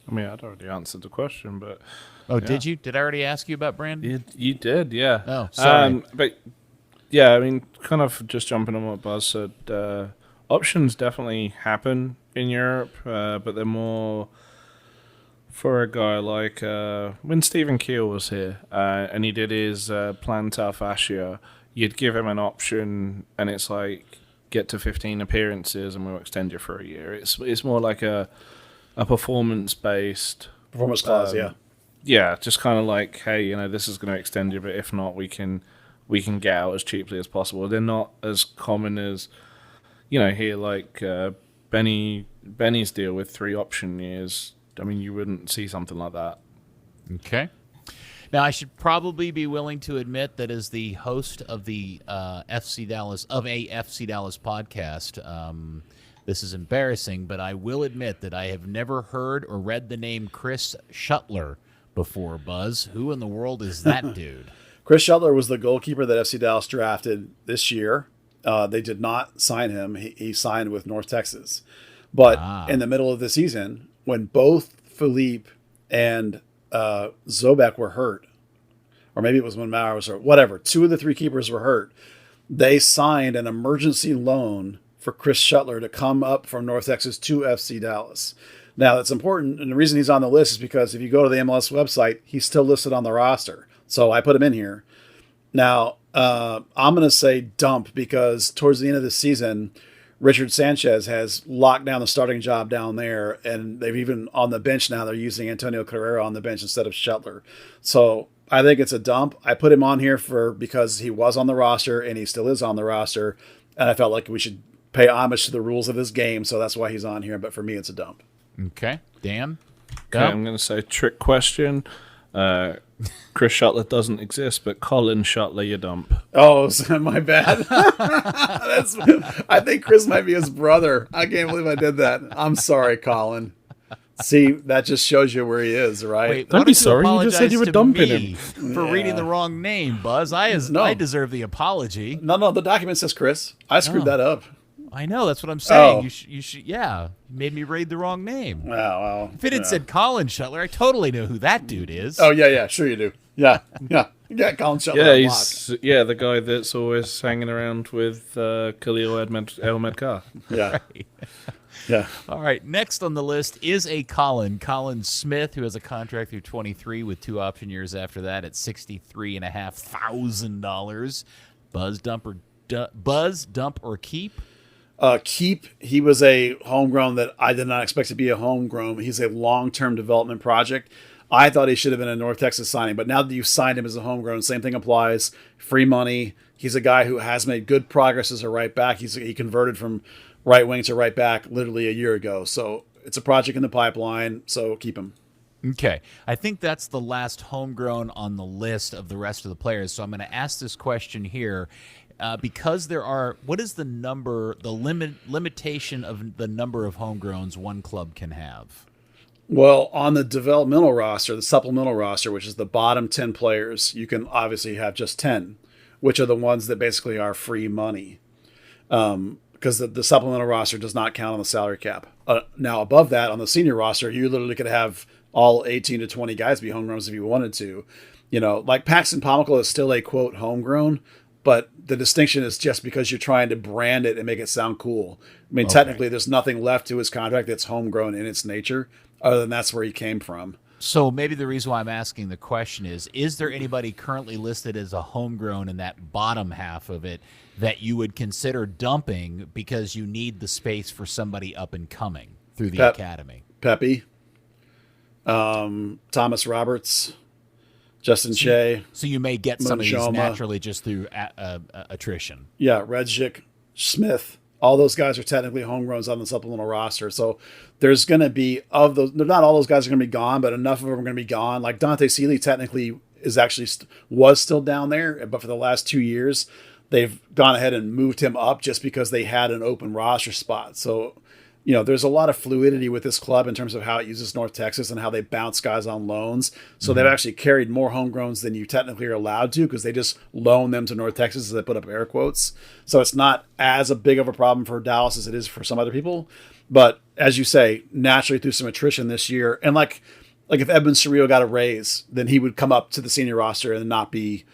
I mean, I'd already answered the question, but... Oh, yeah. Did you? Did I already ask you about Brandon? You did, yeah. Oh, sorry. But, yeah, I mean, kind of just jumping on what Buzz said, options definitely happen in Europe, but they're more for a guy like when Stephen Keel was here and he did his plantar fascia, you'd give him an option and it's like, get to 15 appearances and we'll extend you for a year. It's more like a performance-based... Performance clause, yeah. Yeah, just kind of like, hey, this is going to extend you, but if not, we can get out as cheaply as possible. They're not as common as, here, like Benny's deal with 3 option years. I mean, you wouldn't see something like that. Okay. Now, I should probably be willing to admit that as the host of the FC Dallas podcast, this is embarrassing, but I will admit that I have never heard or read the name Chris Shutler before, Buzz. Who in the world is that dude? Chris Shutler was the goalkeeper that FC Dallas drafted this year. They did not sign him. He signed with North Texas. But in the middle of the season, when both Philippe and Zobeck were hurt, or maybe it was when Maurer was hurt, whatever, 2 of the 3 keepers were hurt, they signed an emergency loan for Chris Shutler to come up from North Texas to FC Dallas. Now, that's important, and the reason he's on the list is because if you go to the MLS website, he's still listed on the roster. So I put him in here. Now, I'm going to say dump because towards the end of the season, Richard Sanchez has locked down the starting job down there, and they've even on the bench now, they're using Antonio Carrera on the bench instead of Shutler. So I think it's a dump. I put him on here because he was on the roster, and he still is on the roster, and I felt like we should pay homage to the rules of this game, so that's why he's on here. But for me, it's a dump. Okay. Dan? Okay, I'm going to say trick question. Chris Shutler doesn't exist, but Colin Shutler, you dump. Oh, my bad. I think Chris might be his brother. I can't believe I did that. I'm sorry, Colin. See, that just shows you where he is, right? Wait, don't be sorry. You just said you were dumping him for reading the wrong name, Buzz. I deserve the apology. No, the document says Chris. I screwed that up. I know, that's what I'm saying. Oh. You should, yeah. You made me read the wrong name. Well. If it had said Colin Shutler, I totally know who that dude is. Oh, yeah, sure you do. Yeah, Colin Shutler. Yeah, he's the guy that's always hanging around with Khalil El Medkar. Yeah. Right. Yeah. All right, next on the list is a Colin Smith, who has a contract through 23 with 2 option years after that at $63,500. Buzz, dump, or keep? Keep. He was a homegrown that I did not expect to be a homegrown. He's a long-term development project. I thought he should have been a North Texas signing, but now that you've signed him as a homegrown, same thing applies. Free money. He's a guy who has made good progress as a right back. He converted from right wing to right back literally a year ago. So it's a project in the pipeline, so keep him. Okay. I think that's the last homegrown on the list of the rest of the players. So I'm going to ask this question here. Because there are, what is the number, the limitation of the number of homegrowns one club can have? Well, on the developmental roster, the supplemental roster, which is the bottom 10 players, you can obviously have just 10, which are the ones that basically are free money. because the supplemental roster does not count on the salary cap. Now, above that, on the senior roster, you literally could have all 18 to 20 guys be homegrowns if you wanted to. Like Paxton Pomykal is still a, quote, homegrown, but the distinction is just because you're trying to brand it and make it sound cool. I mean, technically, there's nothing left to his contract that's homegrown in its nature, other than that's where he came from. So maybe the reason why I'm asking the question is there anybody currently listed as a homegrown in that bottom half of it that you would consider dumping because you need the space for somebody up and coming through the academy? Pepe, Thomas Roberts, Justin Shea. So you may get some of these Monjoma. naturally just through attrition. Yeah, Resnick, Smith. All those guys are technically homegrowns on the supplemental roster. So there's going to be, of those, not all those guys are going to be gone, but enough of them are going to be gone. Like Dante Seeley technically is actually was still down there, but for the last 2 years, they've gone ahead and moved him up just because they had an open roster spot. So, there's a lot of fluidity with this club in terms of how it uses North Texas and how they bounce guys on loans. So they've actually carried more homegrowns than you technically are allowed to because they just loan them to North Texas as they put up air quotes. So it's not as a big of a problem for Dallas as it is for some other people. But as you say, naturally through some attrition this year, and like if Edmund Cerrillo got a raise, then he would come up to the senior roster and not be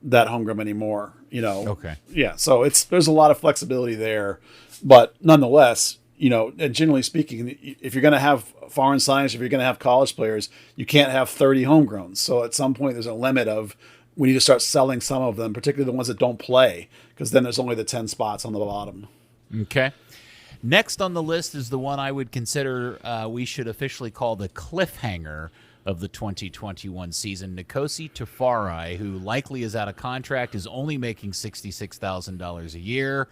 that homegrown anymore. Okay. Yeah. So there's a lot of flexibility there, but nonetheless, and generally speaking, if you're going to have foreign signings, if you're going to have college players, you can't have 30 homegrowns. So at some point, there's a limit of we need to start selling some of them, particularly the ones that don't play, because then there's only the 10 spots on the bottom. Okay. Next on the list is the one I would consider we should officially call the cliffhanger of the 2021 season. Nkosi Tafari, who likely is out of contract, is only making $66,000 a year.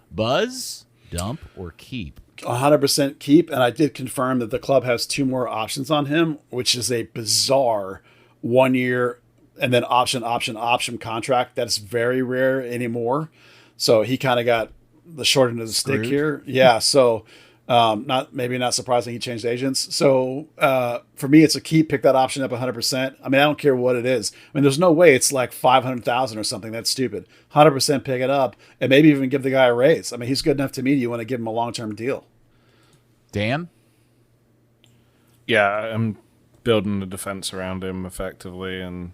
Buzz, dump or keep? 100% keep, and I did confirm that the club has 2 more options on him, which is a bizarre 1 year and then option contract. That's very rare anymore. So he kind of got the short end of the stick here. Yeah, so not surprising he changed agents. So for me, it's a keep. Pick that option up 100%. I mean, I don't care what it is. I mean, there's no way it's like 500,000 or something. That's stupid. 100% pick it up and maybe even give the guy a raise. I mean, he's good enough to me. You want to give him a long-term deal. Dan? Yeah, I'm building the defense around him effectively and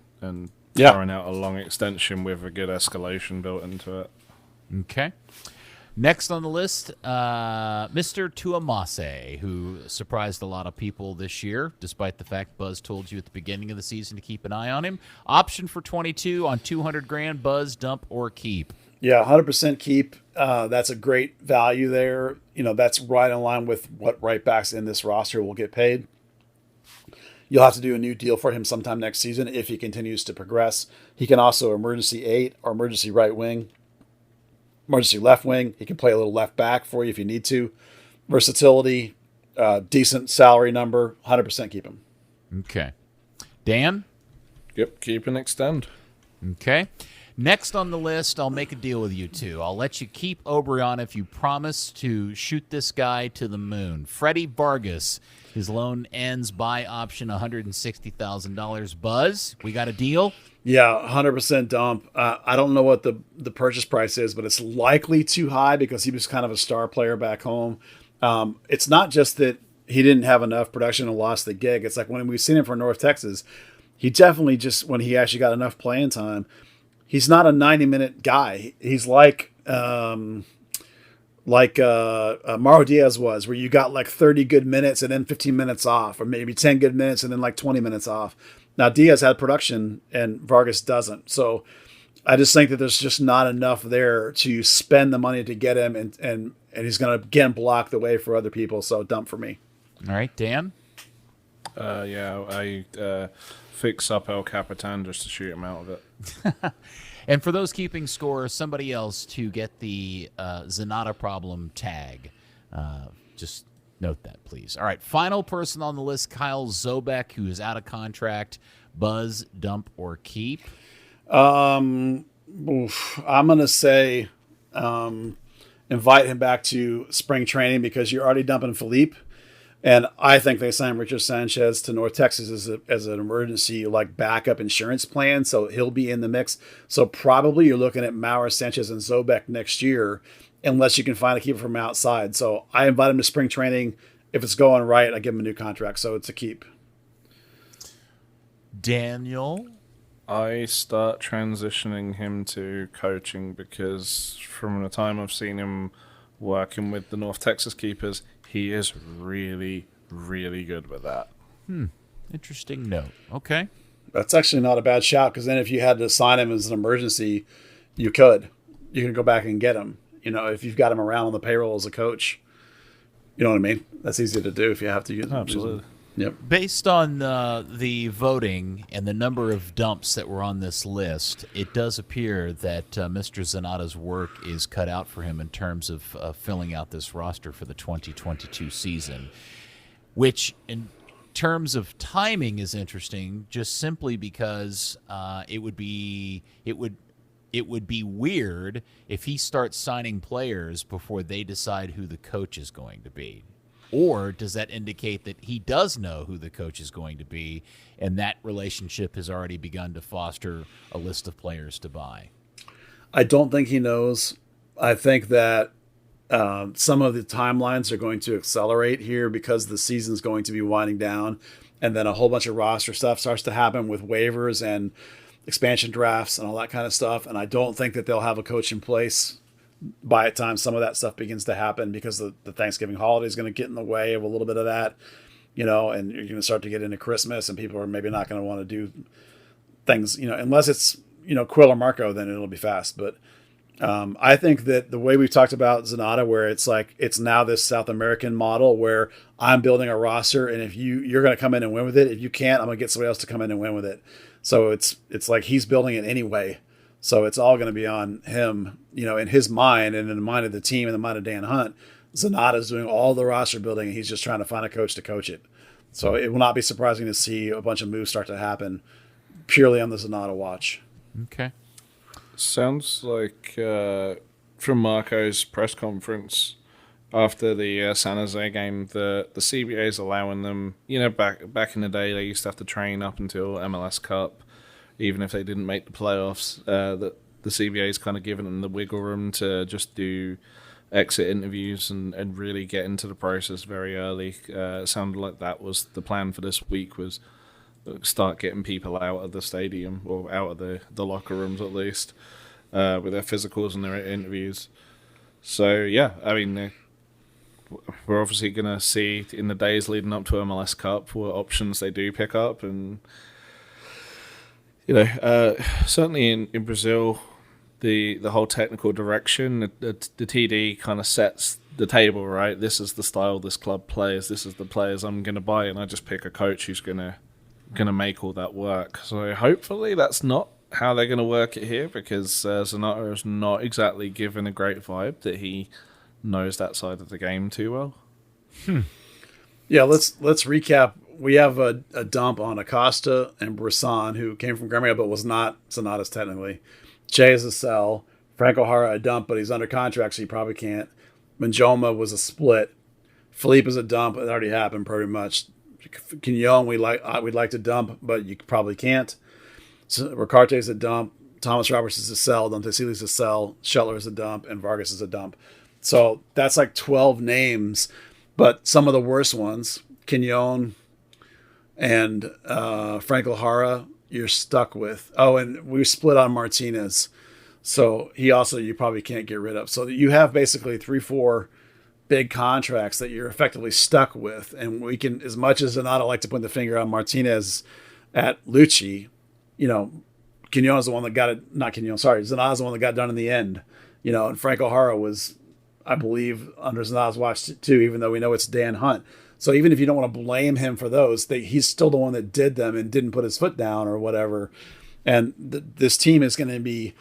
throwing out a long extension with a good escalation built into it. Okay. Next on the list, Mr. Tuamase, who surprised a lot of people this year, despite the fact Buzz told you at the beginning of the season to keep an eye on him. Option for 22 on $200,000. Buzz, dump or keep? Yeah, 100% keep. That's a great value there. That's right in line with what right backs in this roster will get paid. You'll have to do a new deal for him sometime next season if he continues to progress. He can also emergency 8 or emergency right wing. Emergency left wing. He can play a little left back for you if you need to. Versatility, decent salary number, 100% keep him. Okay. Dan? Yep, keep and extend. Okay. Next on the list, I'll make a deal with you two. I'll let you keep Obreon if you promise to shoot this guy to the moon. Freddie Vargas, his loan ends by option $160,000. Buzz, we got a deal? Yeah, 100% dump. I don't know what the purchase price is, but it's likely too high because he was kind of a star player back home. It's not just that he didn't have enough production and lost the gig. It's like when we've seen him for North Texas, he definitely just, when he actually got enough playing time, he's not a 90-minute guy. He's like Mauro Diaz was, where you got like 30 good minutes and then 15 minutes off, or maybe 10 good minutes and then like 20 minutes off. Now, Diaz had production and Vargas doesn't. So I just think that there's just not enough there to spend the money to get him, and he's going to, again, block the way for other people. So dump for me. All right, Dan? I fix up El Capitan just to shoot him out of it. And for those keeping score, somebody else to get the Zanata problem tag. Just note that, please. All right, final person on the list, Kyle Zobeck, who is out of contract. Buzz, dump or keep? I'm going to say invite him back to spring training because you're already dumping Philippe. And I think they signed Richard Sanchez to North Texas as an emergency backup insurance plan, so he'll be in the mix. So probably you're looking at Maurer, Sanchez, and Zobeck next year, unless you can find a keeper from outside. So I invite him to spring training. If it's going right, I give him a new contract. So it's a keep. Daniel? I start transitioning him to coaching because from the time I've seen him working with the North Texas keepers, he is really, really good with that. Interesting note. Okay. That's actually not a bad shout, because then if you had to sign him as an emergency, you can go back and get him. If you've got him around on the payroll as a coach, you know what I mean? That's easy to do if you have to use him. Absolutely. Yep. Based on the voting and the number of dumps that were on this list, it does appear that Mr. Zanata's work is cut out for him in terms of filling out this roster for the 2022 season, which in terms of timing is interesting, just simply because it would be weird if he starts signing players before they decide who the coach is going to be. Or does that indicate that he does know who the coach is going to be, and that relationship has already begun to foster a list of players to buy? I don't think he knows. I think that some of the timelines are going to accelerate here because the season's going to be winding down, and then a whole bunch of roster stuff starts to happen with waivers and expansion drafts and all that kind of stuff. And I don't think that they'll have a coach in place by the time some of that stuff begins to happen, because the Thanksgiving holiday is going to get in the way of a little bit of that, and you're going to start to get into Christmas, and people are maybe not going to want to do things, unless it's, Quill or Marco, then it'll be fast. But I think that the way we've talked about Zanata, where it's now this South American model where I'm building a roster, and if you're going to come in and win with it, if you can't, I'm going to get somebody else to come in and win with it. So it's like he's building it anyway. So it's all going to be on him, in his mind and in the mind of the team and the mind of Dan Hunt. Zanata's doing all the roster building, and he's just trying to find a coach to coach it. So it will not be surprising to see a bunch of moves start to happen purely on the Zanata watch. Okay. Sounds like from Marco's press conference after the San Jose game, the CBA is allowing them, back in the day, they used to have to train up until MLS Cup. Even if they didn't make the playoffs, the CBA is kind of giving them the wiggle room to just do exit interviews and really get into the process very early. It sounded like that was the plan for this week, was start getting people out of the stadium, or out of the locker rooms at least, with their physicals and their interviews. So, yeah, I mean, we're obviously going to see in the days leading up to MLS Cup what options they do pick up, and certainly in Brazil, the whole technical direction, the TD kind of sets the table, right? This is the style this club plays. This is the players I'm going to buy, and I just pick a coach who's going to make all that work. So hopefully that's not how they're going to work it here, because Zanata is not exactly given a great vibe that he knows that side of the game too well. Yeah, let's recap. We have a dump on Acosta and Brisson, who came from Gremio but was not Sonata's technically. Che is a sell. Franco Hara a dump, but he's under contract, so he probably can't. Monjoma was a split. Philippe is a dump. It already happened pretty much. Quignon, we'd like to dump, but you probably can't. So Ricarte is a dump. Thomas Roberts is a sell. Dante Sealy is a sell. Shutler is a dump, and Vargas is a dump. So that's like 12 names, but some of the worst ones, Quignon and Frank O'Hara, you're stuck with. Oh, and we split on Martinez. So he also, you probably can't get rid of. So you have basically 3-4 big contracts that you're effectively stuck with. And we can, as much as Zanata like to put the finger on Martinez at Lucci, Quignon is the one that got it, not Quignon, sorry, Zanata's the one that got done in the end. And Frank O'Hara was, I believe, under Zanata's watch too, even though we know it's Dan Hunt. So even if you don't want to blame him for those, he's still the one that did them and didn't put his foot down or whatever. And this team is going to be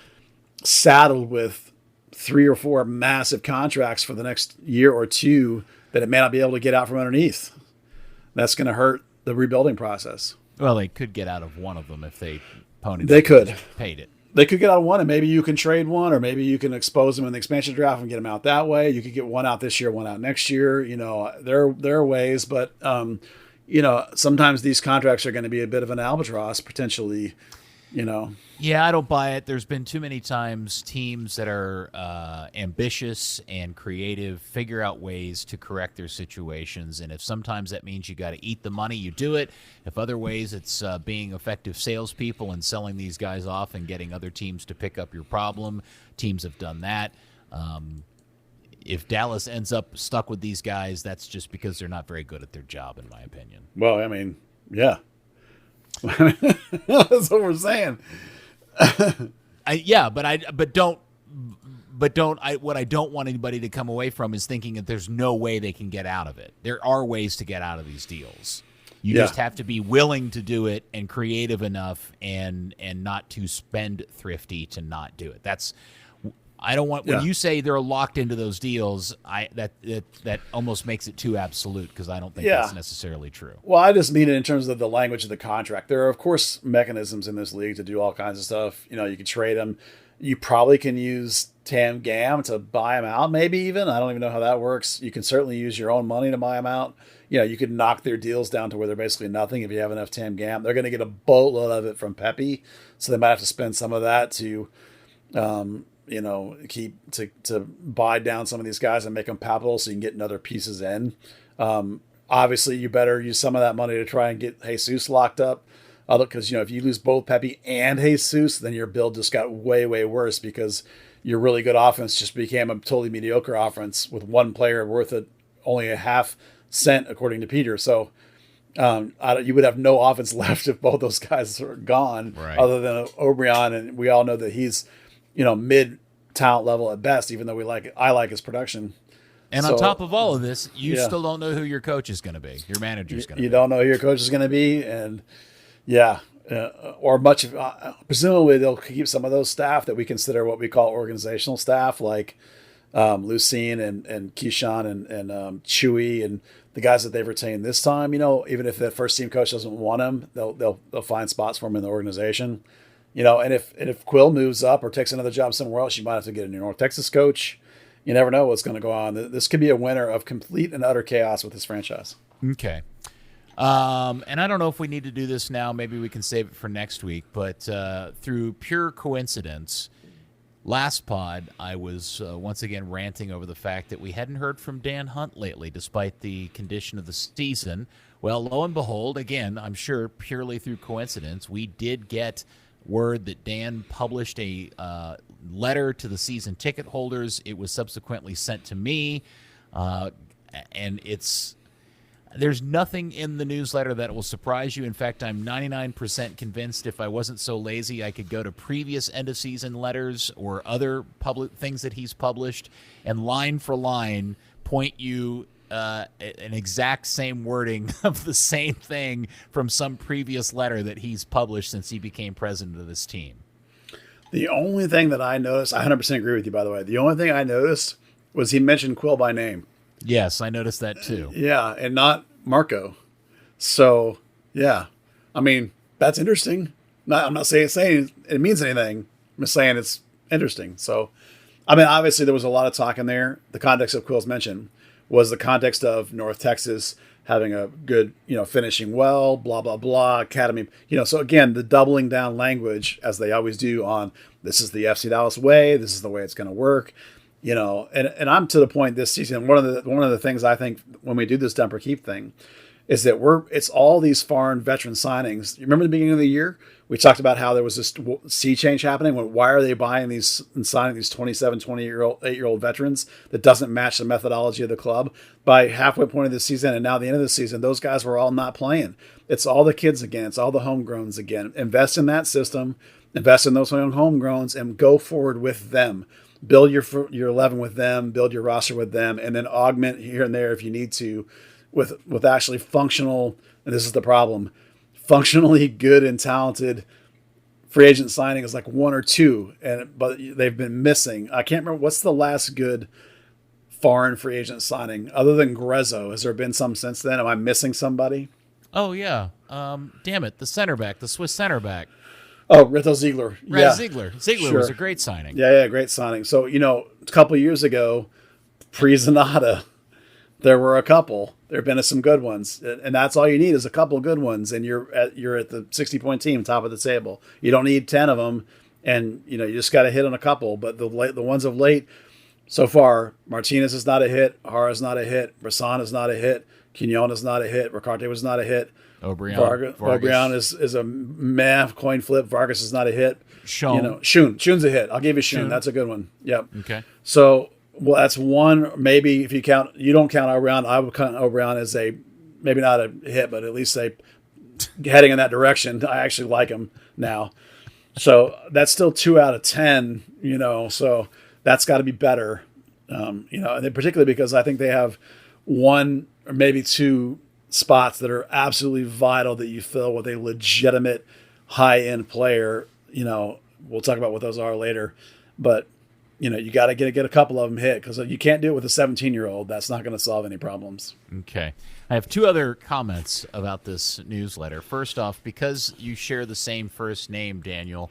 saddled with 3 or 4 massive contracts for the next year or two that it may not be able to get out from underneath. That's going to hurt the rebuilding process. Well, they could get out of one of them if they ponied. They could paid it. They could get out of one, and maybe you can trade one, or maybe you can expose them in the expansion draft and get them out that way. You could get one out this year, one out next year. There are ways, but sometimes these contracts are going to be a bit of an albatross potentially Yeah, I don't buy it. There's been too many times teams that are ambitious and creative figure out ways to correct their situations. And if sometimes that means you got to eat the money, you do it. If other ways it's being effective salespeople and selling these guys off and getting other teams to pick up your problem, teams have done that. If Dallas ends up stuck with these guys, that's just because they're not very good at their job, in my opinion. Well, I mean, yeah. That's what we're saying. What I don't want anybody to come away from is thinking that there's no way they can get out of it. There are ways to get out of these deals. You just have to be willing to do it and creative enough and not to spend thrifty to not do it. I don't want when you say they're locked into those deals. That almost makes it too absolute because I don't think that's necessarily true. Well, I just mean it in terms of the language of the contract. There are, of course, mechanisms in this league to do all kinds of stuff. You can trade them. You probably can use Tam Gam to buy them out. Maybe even I don't even know how that works. You can certainly use your own money to buy them out. You could knock their deals down to where they're basically nothing if you have enough Tam Gam. They're going to get a boatload of it from Pepe, so they might have to spend some of that to. Keep to buy down some of these guys and make them palatable so you can get other pieces in. Obviously, you better use some of that money to try and get Jesus locked up. Because, if you lose both Pepe and Jesus, then your build just got way, way worse because your really good offense just became a totally mediocre offense with one player worth only a half cent, according to Peter. So you would have no offense left if both those guys are gone, other than O'Brien. And we all know that he's mid talent level at best, even though I like his production. And on top of all of this, you still don't know who your coach is going to be, your manager is going to be. You don't know who your coach is going to be, and or much of presumably they'll keep some of those staff that we consider what we call organizational staff, like Lucien and Keyshawn and Chewy and the guys that they've retained this time. Even if the first team coach doesn't want him, they'll find spots for him in the organization. And if Quill moves up or takes another job somewhere else, you might have to get a new North Texas coach. You never know what's going to go on. This could be a winter of complete and utter chaos with this franchise. Okay. And I don't know if we need to do this now. Maybe we can save it for next week. But through pure coincidence, last pod, I was once again ranting over the fact that we hadn't heard from Dan Hunt lately, despite the condition of the season. Well, lo and behold, again, I'm sure purely through coincidence, we did get word that Dan published a letter to the season ticket holders. It was subsequently sent to me, and there's nothing in the newsletter that will surprise you. In fact, I'm 99% convinced if I wasn't so lazy, I could go to previous end-of-season letters or other public things that he's published and line for line point you an exact same wording of the same thing from some previous letter that he's published since he became president of this team. The only thing that I noticed, I 100% agree with you, by the way. The only thing I noticed was he mentioned Quill by name. Yes, I noticed that too. Yeah, and not Marco. So, yeah. I mean, that's interesting. I'm not saying it means anything. I'm just saying it's interesting. So, I mean, obviously there was a lot of talk in there. The context of Quill's mention was the context of North Texas having a good, finishing well, blah, blah, blah, academy. So again, the doubling down language, as they always do, on this is the FC Dallas way, this is the way it's going to work. And I'm to the point this season, one of the things I think when we do this dump or keep thing is that it's all these foreign veteran signings. You remember the beginning of the year? We talked about how there was this sea change happening. Why are they buying these and signing these 27, 28-year-old veterans that doesn't match the methodology of the club? By halfway point of the season and now the end of the season, those guys were all not playing. It's all the kids again. It's all the homegrowns again. Invest in that system. Invest in those young homegrowns and go forward with them. Build your 11 with them. Build your roster with them, and then augment here and there if you need to with actually functional. And this is the problem. Functionally good and talented free agent signing is like one or two, but they've been missing. I can't remember what's the last good foreign free agent signing other than Grezzo. Has there been some since then? Am I missing somebody? Oh yeah, damn it, the center back, the Swiss center back. Oh, Rito Ziegler. Right, yeah. Ziegler Sure. was a great signing. Yeah, great signing. So a couple of years ago, pre-Zanata, there were a couple. There have been some good ones, and that's all you need is a couple good ones, and you're at the 60-point team, top of the table. You don't need 10 of them, and you just got to hit on a couple. But the ones of late so far, Martinez is not a hit, Hara is not a hit, Brisson is not a hit, Quignon is not a hit, Ricarte was not a hit. Vargas is a meh coin flip. Vargas is not a hit. Schoon's a hit. I'll give you Schoon. That's a good one. Yep. Okay. So, that's one. Maybe if you don't count O'Brien. I would count O'Brien as maybe not a hit, but at least heading in that direction. I actually like him now. So that's still 2 out of 10. So that's got to be better. And particularly because I think they have one or maybe two spots that are absolutely vital that you fill with a legitimate high-end player. We'll talk about what those are later, but you got to get a couple of them hit because you can't do it with a 17-year-old. That's not going to solve any problems. Okay. I have 2 other comments about this newsletter. First off, because you share the same first name, Daniel,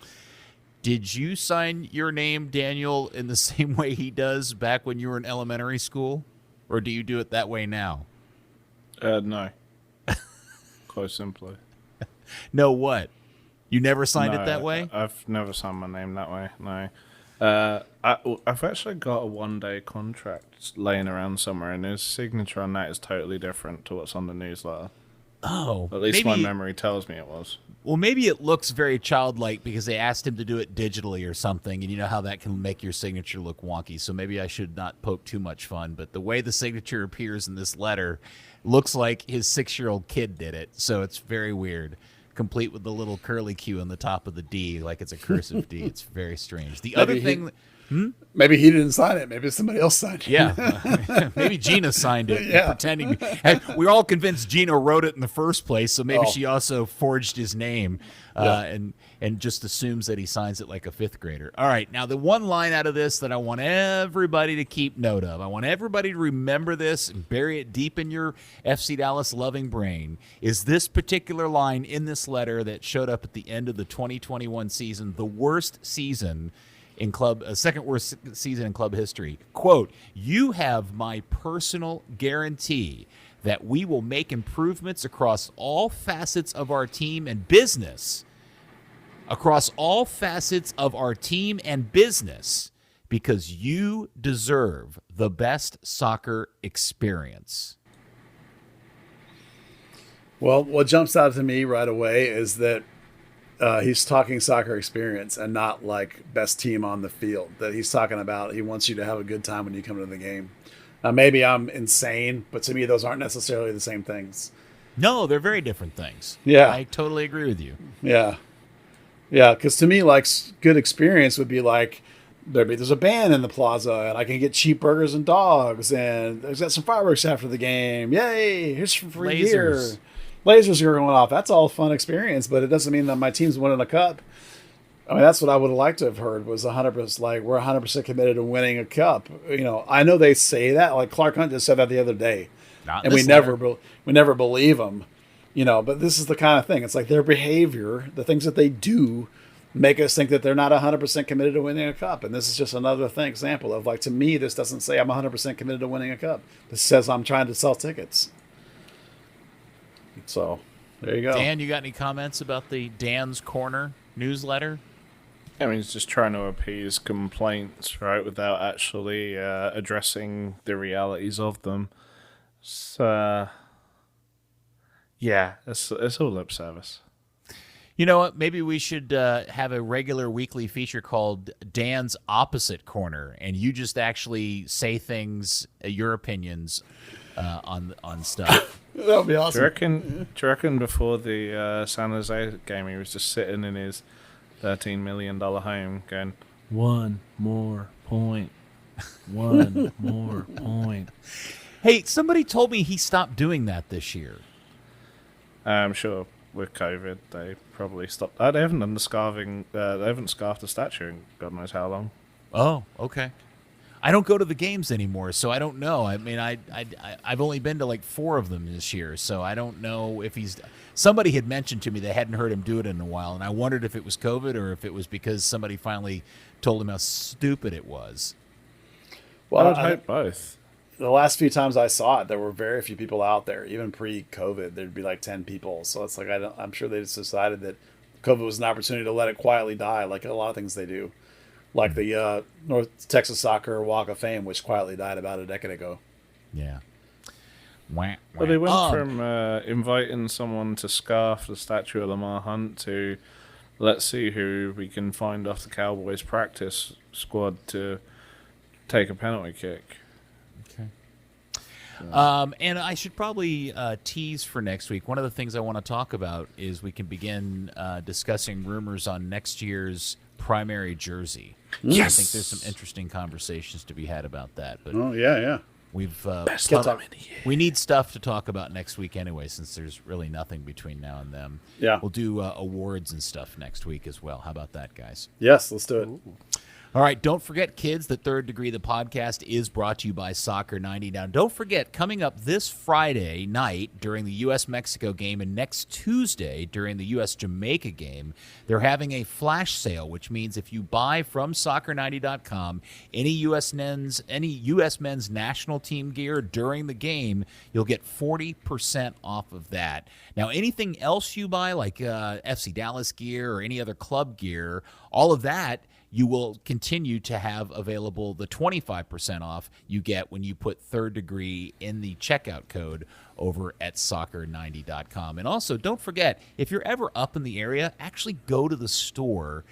did you sign your name, Daniel, in the same way he does back when you were in elementary school, or do you do it that way now? No. Quite simply. No, what? You never signed it that way? I've never signed my name that way, no. I've actually got a 1-day contract laying around somewhere, and his signature on that is totally different to what's on the newsletter. Oh. At least my memory tells me it was. Well, maybe it looks very childlike because they asked him to do it digitally or something, and you know how that can make your signature look wonky, so maybe I should not poke too much fun. But the way the signature appears in this letter looks like his 6-year-old kid did it, so it's very weird. Complete with the little curly Q on the top of the D, like it's a cursive D. It's very strange. The other thing... Maybe he didn't sign it. Maybe somebody else signed it. Yeah. Maybe Gina signed it, pretending. We're all convinced Gina wrote it in the first place, so maybe she also forged his name and just assumes that he signs it like a 5th grader. All right, now the one line out of this that I want everybody to keep note of, I want everybody to remember this and bury it deep in your FC Dallas loving brain, is this particular line in this letter that showed up at the end of the 2021 season, the worst season in second worst season in club history. Quote, "You have my personal guarantee that we will make improvements across all facets of our team and business. Across all facets of our team and business, because you deserve the best soccer experience." Well, what jumps out to me right away is that he's talking soccer experience and not like best team on the field. That he's talking about he wants you to have a good time when you come to the game. Now, maybe I'm insane, but to me, those aren't necessarily the same things. No, they're very different things. Yeah. I totally agree with you. Yeah. Yeah, because to me, like, good experience would be like there's a band in the plaza and I can get cheap burgers and dogs and there's got some fireworks after the game. Yay, here's some free gear. Lasers are going off. That's all fun experience, but it doesn't mean that my team's winning a cup. I mean, that's what I would have liked to have heard was 100%, like, we're 100% committed to winning a cup. I know they say that. Like Clark Hunt just said that the other day. And we never believe them. But this is the kind of thing. It's like their behavior, the things that they do, make us think that they're not 100% committed to winning a cup. And this is just another example of, like, to me, this doesn't say I'm 100% committed to winning a cup. This says I'm trying to sell tickets. So, there you go. Dan, you got any comments about the Dan's Corner newsletter? I mean, he's just trying to appease complaints, right, without actually addressing the realities of them. So, it's all lip service. You know what? Maybe we should have a regular weekly feature called Dan's Opposite Corner, and you just actually say things, your opinions on stuff. That would be awesome. Do you reckon before the San Jose game he was just sitting in his $13 million home going, one more point. One more point. Hey, somebody told me he stopped doing that this year. I'm sure with COVID they probably stopped. They haven't done the scarving. They haven't scarfed the statue in God knows how long. Oh, okay. I don't go to the games anymore, so I don't know. I mean, I've only been to like 4 of them this year, so I don't know if he's. Somebody had mentioned to me they hadn't heard him do it in a while, and I wondered if it was COVID or if it was because somebody finally told him how stupid it was. Well, I would hope both. the last few times I saw it, there were very few people out there. Even pre-COVID, there'd be like 10 people. So it's like I'm sure they just decided that COVID was an opportunity to let it quietly die, like a lot of things they do, like the North Texas Soccer Walk of Fame, which quietly died about a decade ago. Yeah. Well, they went from inviting someone to scarf the statue of Lamar Hunt to let's see who we can find off the Cowboys practice squad to take a penalty kick. Okay. And I should probably tease for next week. One of the things I want to talk about is we can begin discussing rumors on next year's primary jersey. Yes. I think there's some interesting conversations to be had about that. But Yeah. we need stuff to talk about next week anyway, since there's really nothing between now and then. Yeah. We'll do awards and stuff next week as well. How about that, guys? Yes, let's do it. Ooh. All right, don't forget, kids, the Third Degree, the podcast, is brought to you by Soccer 90. Now, don't forget, coming up this Friday night during the U.S.-Mexico game and next Tuesday during the U.S.-Jamaica game, they're having a flash sale, which means if you buy from soccer90.com any U.S. men's national team gear during the game, you'll get 40% off of that. Now, anything else you buy, like FC Dallas gear or any other club gear, all of that, you will continue to have available the 25% off you get when you put Third Degree in the checkout code over at soccer90.com. And also, don't forget, if you're ever up in the area, actually go to the store.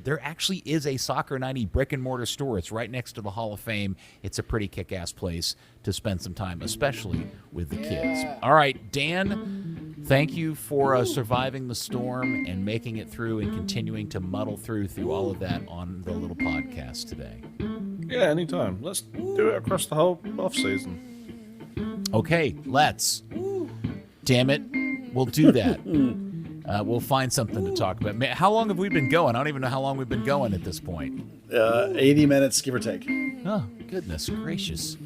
There actually is a Soccer 90 brick-and-mortar store. It's right next to the Hall of Fame. It's a pretty kick-ass place to spend some time, especially with the kids. All right, Dan, thank you for surviving the storm and making it through and continuing to muddle through all of that on the little podcast today. Yeah, anytime. Let's do it across the whole off-season. Okay, let's. Damn it, we'll do that. We'll find something to talk about. Man, how long have we been going? I don't even know how long we've been going at this point. 80 minutes, give or take. Oh, goodness gracious.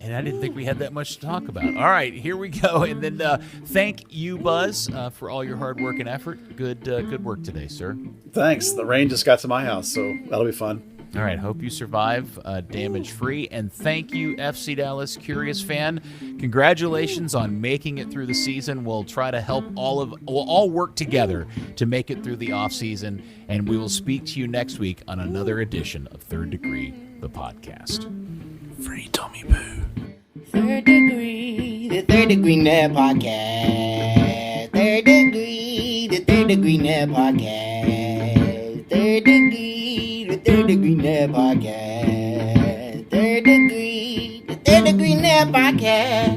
And I didn't think we had that much to talk about. All right, here we go. And then thank you, Buzz, for all your hard work and effort. Good work today, sir. Thanks. The rain just got to my house, so that'll be fun. All right, hope you survive damage-free. And thank you, FC Dallas Curious fan. Congratulations on making it through the season. We'll try to help we'll all work together to make it through the off-season. And we will speak to you next week on another edition of Third Degree, the podcast. Free Tommy Boo. Third Degree, the Third Degree Net Podcast. Third Degree, the Third Degree Net Podcast. Third Degree, the Third Degree Net Podcast. Third Degree, the Third Degree Net Podcast.